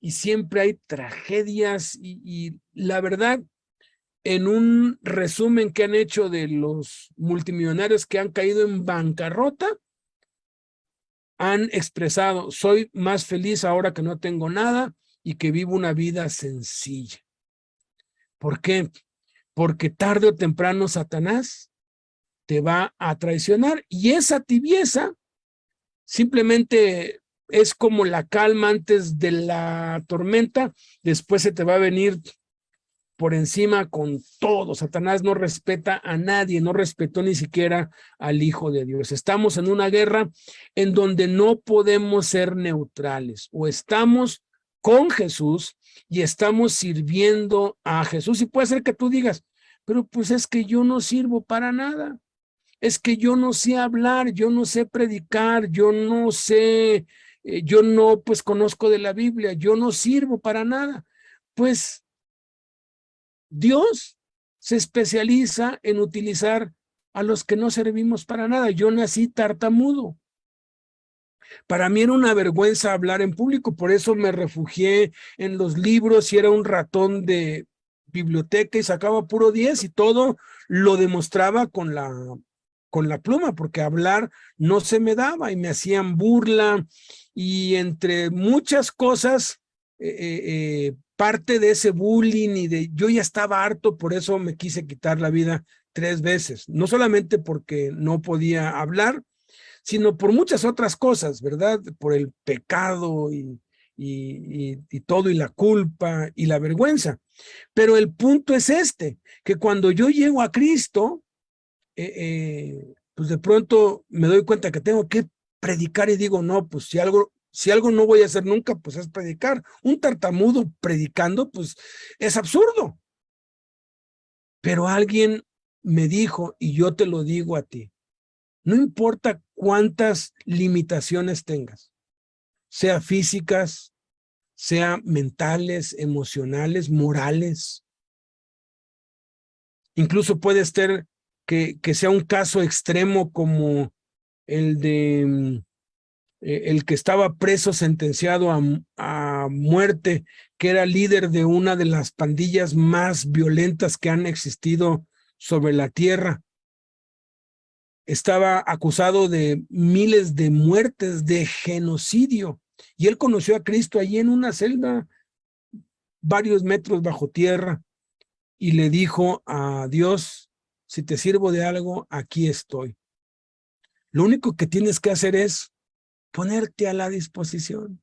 y siempre hay tragedias y la verdad, en un resumen que han hecho de los multimillonarios que han caído en bancarrota, han expresado, soy más feliz ahora que no tengo nada y que vivo una vida sencilla. ¿Por qué? Porque tarde o temprano Satanás te va a traicionar y esa tibieza simplemente es como la calma antes de la tormenta, después se te va a venir por encima con todo. Satanás no respeta a nadie, no respetó ni siquiera al Hijo de Dios. Estamos en una guerra en donde no podemos ser neutrales, o estamos con Jesús y estamos sirviendo a Jesús. Y puede ser que tú digas, pero pues es que yo no sirvo para nada. Es que yo no sé hablar, yo no sé predicar, yo no sé, yo no pues conozco de la Biblia, yo no sirvo para nada. Pues Dios se especializa en utilizar a los que no servimos para nada. Yo nací tartamudo. Para mí era una vergüenza hablar en público, por eso me refugié en los libros y era un ratón de biblioteca y sacaba puro 10 y todo lo demostraba con la pluma, porque hablar no se me daba y me hacían burla y entre muchas cosas, parte de ese bullying yo ya estaba harto, por eso me quise quitar la vida 3 veces, no solamente porque no podía hablar, sino por muchas otras cosas, ¿verdad? Por el pecado y todo, y la culpa y la vergüenza. Pero el punto es que cuando yo llego a Cristo, pues de pronto me doy cuenta que tengo que predicar y digo, no, pues si algo no voy a hacer nunca, pues es predicar. Un tartamudo predicando, pues es absurdo. Pero alguien me dijo, y yo te lo digo a ti, no importa cuántas limitaciones tengas, sea físicas, sea mentales, emocionales, morales, incluso puede ser que sea un caso extremo como el de el que estaba preso sentenciado a muerte, que era líder de una de las pandillas más violentas que han existido sobre la tierra. Estaba acusado de miles de muertes, de genocidio, y él conoció a Cristo allí en una celda, varios metros bajo tierra, y le dijo a Dios, si te sirvo de algo, aquí estoy. Lo único que tienes que hacer es ponerte a la disposición.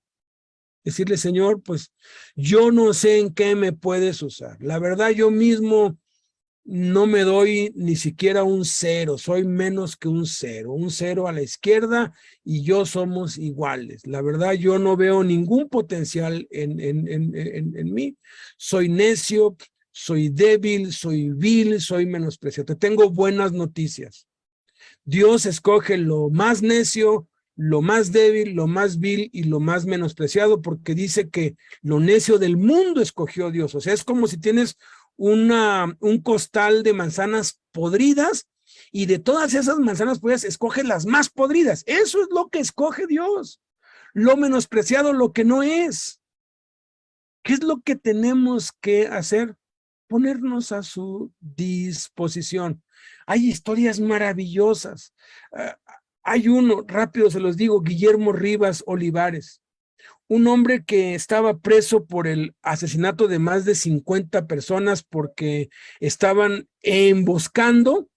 Decirle, Señor, pues yo no sé en qué me puedes usar. La verdad, yo mismo no me doy ni siquiera un 0, soy menos que un 0 a la izquierda y yo somos iguales. La verdad, yo no veo ningún potencial en mí. Soy necio, soy débil, soy vil, soy menospreciado. Te tengo buenas noticias. Dios escoge lo más necio, lo más débil, lo más vil y lo más menospreciado, porque dice que lo necio del mundo escogió Dios. O sea, es como si tienes un costal de manzanas podridas y de todas esas manzanas podridas escoge las más podridas. Eso es lo que escoge Dios. Lo menospreciado, lo que no es. ¿Qué es lo que tenemos que hacer? Ponernos a su disposición. Hay historias maravillosas. Hay uno, rápido se los digo, Guillermo Rivas Olivares, un hombre que estaba preso por el asesinato de más de 50 personas porque estaban emboscando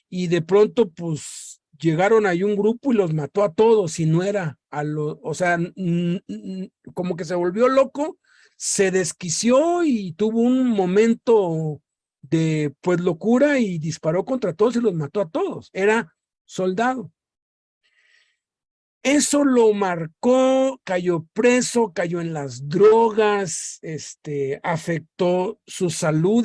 y de pronto pues llegaron ahí un grupo y los mató a todos y no era o sea, como que se volvió loco, se desquició y tuvo un momento de pues locura y disparó contra todos y los mató a todos. Era soldado. Eso lo marcó, cayó preso, cayó en las drogas, afectó su salud,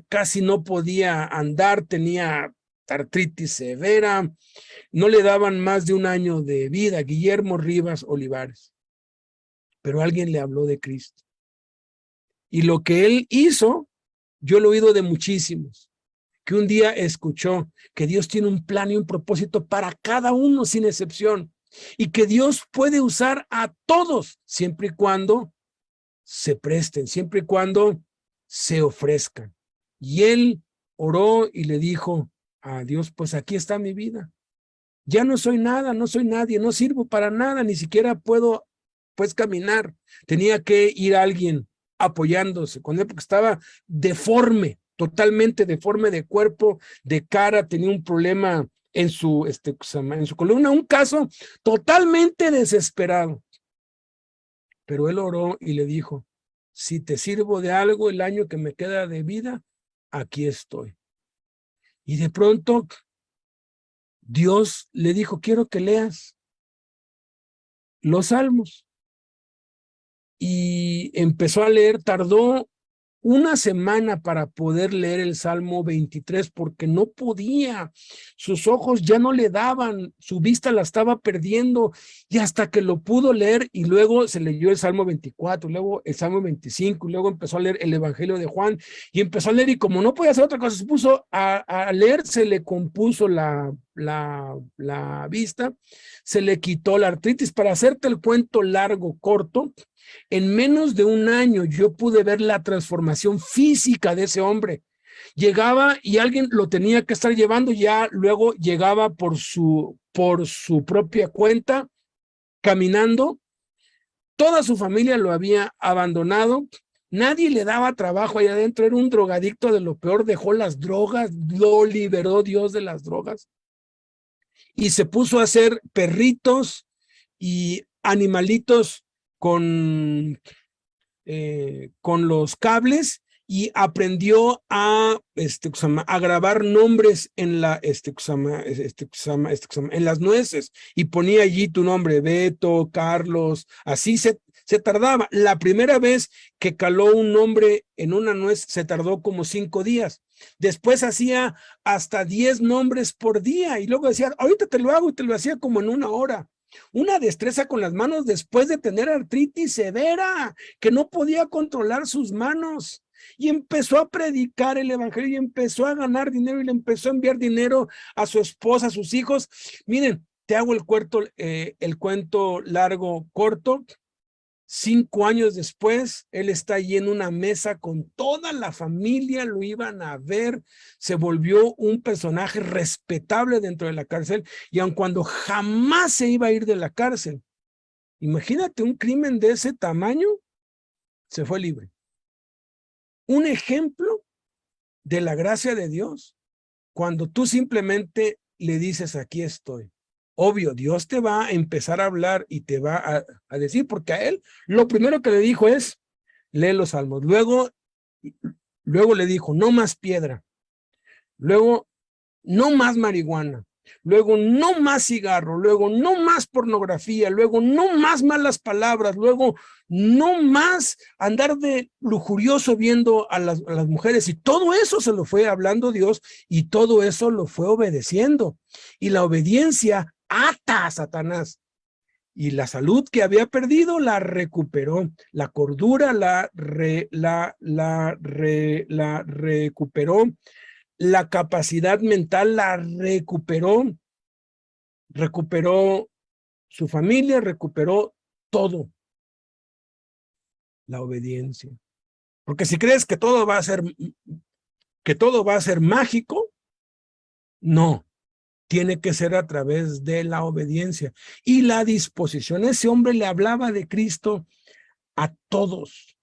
casi no podía andar, tenía artritis severa, no le daban más de un año de vida. Guillermo Rivas Olivares. Pero alguien le habló de Cristo. Y lo que él hizo, yo lo he oído de muchísimos, que un día escuchó que Dios tiene un plan y un propósito para cada uno sin excepción. Y que Dios puede usar a todos siempre y cuando se presten, siempre y cuando se ofrezcan. Y él oró y le dijo a Dios, pues aquí está mi vida. Ya no soy nada, no soy nadie, no sirvo para nada, ni siquiera puedo pues caminar. Tenía que ir alguien apoyándose con él porque estaba deforme, totalmente deforme de cuerpo, de cara, tenía un problema en su columna, un caso totalmente desesperado. Pero él oró y le dijo, si te sirvo de algo el año que me queda de vida, aquí estoy. Y de pronto Dios le dijo, quiero que leas los salmos. Y empezó a leer, tardó una semana para poder leer el Salmo 23 porque no podía, sus ojos ya no le daban, su vista la estaba perdiendo y hasta que lo pudo leer y luego se leyó el Salmo 24, luego el Salmo 25, luego empezó a leer el Evangelio de Juan y empezó a leer y como no podía hacer otra cosa, se puso a leer, se le compuso la vista, se le quitó la artritis. Para hacerte el cuento largo, corto, en menos de un año yo pude ver la transformación física de ese hombre. Llegaba y alguien lo tenía que estar llevando, ya luego llegaba por su propia cuenta, caminando. Toda su familia lo había abandonado, nadie le daba trabajo allá adentro, era un drogadicto de lo peor, dejó las drogas, lo liberó Dios de las drogas y se puso a hacer perritos y animalitos con los cables y aprendió a grabar nombres en en las nueces y ponía allí tu nombre, Beto, Carlos, así se tardaba. La primera vez que caló un nombre en una nuez se tardó como 5 días. Después hacía hasta 10 nombres por día y luego decía, ahorita te lo hago, y te lo hacía como en 1 hora. Una destreza con las manos después de tener artritis severa, que no podía controlar sus manos. Y empezó a predicar el evangelio y empezó a ganar dinero y le empezó a enviar dinero a su esposa, a sus hijos. Miren, te hago el cuento largo, corto. 5 años después, él está allí en una mesa con toda la familia, lo iban a ver, se volvió un personaje respetable dentro de la cárcel y aun cuando jamás se iba a ir de la cárcel, imagínate un crimen de ese tamaño, se fue libre. Un ejemplo de la gracia de Dios, cuando tú simplemente le dices, aquí estoy. Obvio, Dios te va a empezar a hablar y te va a decir, porque a él lo primero que le dijo es, lee los salmos. Luego le dijo, no más piedra. luego no más marihuana, luego no más cigarro, luego no más pornografía, luego no más malas palabras, luego no más andar de lujurioso viendo a las mujeres, y todo eso se lo fue hablando Dios y todo eso lo fue obedeciendo. Y la obediencia ata a Satanás. Y la salud que había perdido la recuperó, la cordura la recuperó, la capacidad mental la recuperó su familia, recuperó todo. La obediencia. Porque si crees que todo va a ser mágico, no. Tiene que ser a través de la obediencia y la disposición. Ese hombre le hablaba de Cristo a todos,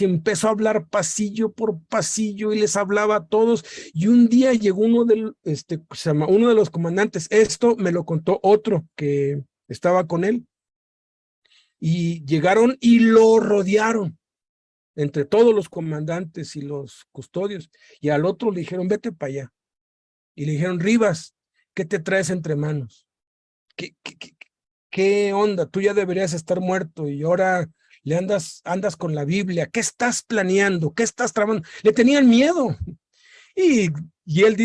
y empezó a hablar pasillo por pasillo y les hablaba a todos. Y un día llegó uno de los comandantes, esto me lo contó otro que estaba con él, y llegaron y lo rodearon entre todos los comandantes y los custodios, y al otro le dijeron, vete para allá, y le dijeron, Rivas, ¿qué te traes entre manos? ¿Qué onda? Tú ya deberías estar muerto y ahora le andas con la Biblia. ¿Qué estás planeando? ¿Qué estás tramando? Le tenían miedo. Y él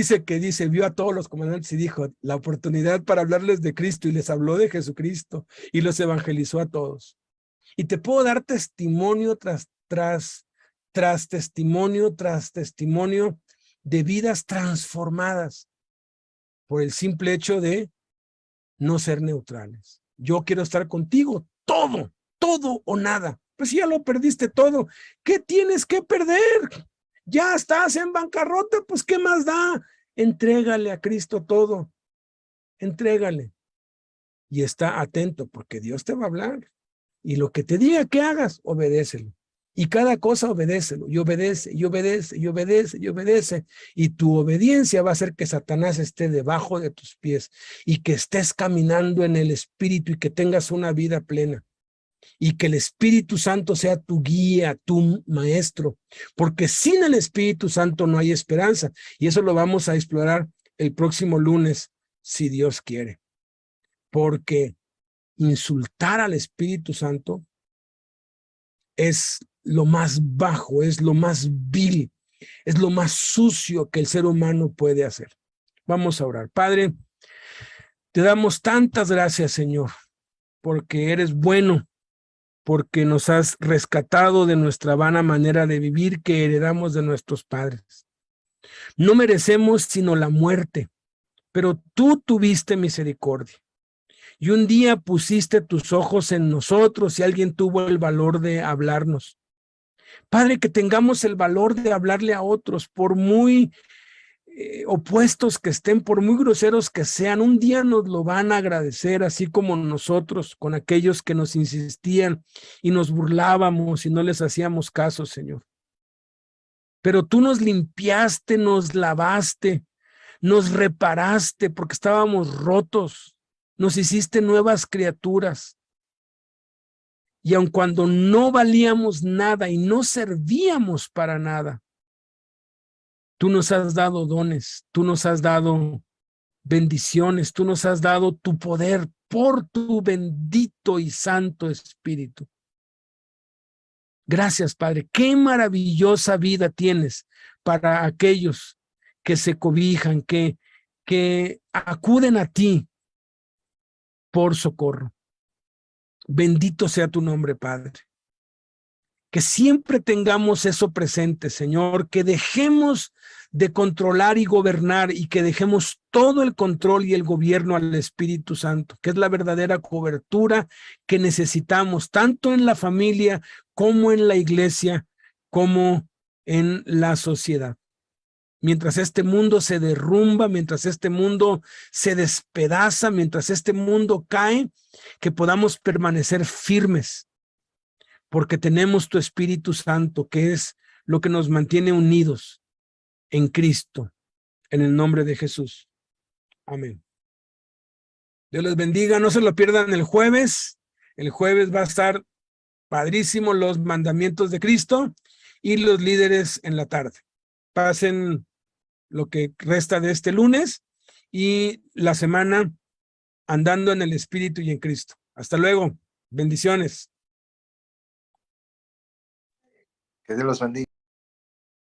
vio a todos los comandantes y dijo, la oportunidad para hablarles de Cristo, y les habló de Jesucristo y los evangelizó a todos. Y te puedo dar testimonio tras testimonio tras testimonio de vidas transformadas por el simple hecho de no ser neutrales. Yo quiero estar contigo, todo o nada. Pues si ya lo perdiste todo, ¿qué tienes que perder? Ya estás en bancarrota, pues ¿qué más da? Entrégale a Cristo todo, entrégale. Y está atento porque Dios te va a hablar. Y lo que te diga que hagas, obedécelo. Y cada cosa obedécelo, y obedece, y obedece, y obedece, y obedece. Y tu obediencia va a hacer que Satanás esté debajo de tus pies y que estés caminando en el Espíritu y que tengas una vida plena. Y que el Espíritu Santo sea tu guía, tu maestro. Porque sin el Espíritu Santo no hay esperanza. Y eso lo vamos a explorar el próximo lunes, si Dios quiere. Porque insultar al Espíritu Santo es lo más bajo, es lo más vil, es lo más sucio que el ser humano puede hacer. Vamos a orar. Padre, te damos tantas gracias, Señor, porque eres bueno, porque nos has rescatado de nuestra vana manera de vivir que heredamos de nuestros padres. No merecemos sino la muerte, pero tú tuviste misericordia. Y un día pusiste tus ojos en nosotros y alguien tuvo el valor de hablarnos. Padre, que tengamos el valor de hablarle a otros, por muy opuestos que estén, por muy groseros que sean, un día nos lo van a agradecer, así como nosotros con aquellos que nos insistían y nos burlábamos y no les hacíamos caso, Señor. Pero tú nos limpiaste, nos lavaste, nos reparaste porque estábamos rotos, nos hiciste nuevas criaturas. Y aun cuando no valíamos nada y no servíamos para nada, tú nos has dado dones, tú nos has dado bendiciones, tú nos has dado tu poder por tu bendito y santo Espíritu. Gracias, Padre. Qué maravillosa vida tienes para aquellos que se cobijan, que acuden a ti por socorro. Bendito sea tu nombre, Padre. Que siempre tengamos eso presente, Señor, que dejemos de controlar y gobernar y que dejemos todo el control y el gobierno al Espíritu Santo, que es la verdadera cobertura que necesitamos, tanto en la familia como en la iglesia, como en la sociedad. Mientras este mundo se derrumba, mientras este mundo se despedaza, mientras este mundo cae, que podamos permanecer firmes, porque tenemos tu Espíritu Santo, que es lo que nos mantiene unidos en Cristo, en el nombre de Jesús. Amén. Dios les bendiga, no se lo pierdan el jueves. El jueves va a estar padrísimo los mandamientos de Cristo y los líderes en la tarde. Pasen lo que resta de este lunes y la semana andando en el Espíritu y en Cristo. Hasta luego. Bendiciones. Que Dios los bendiga.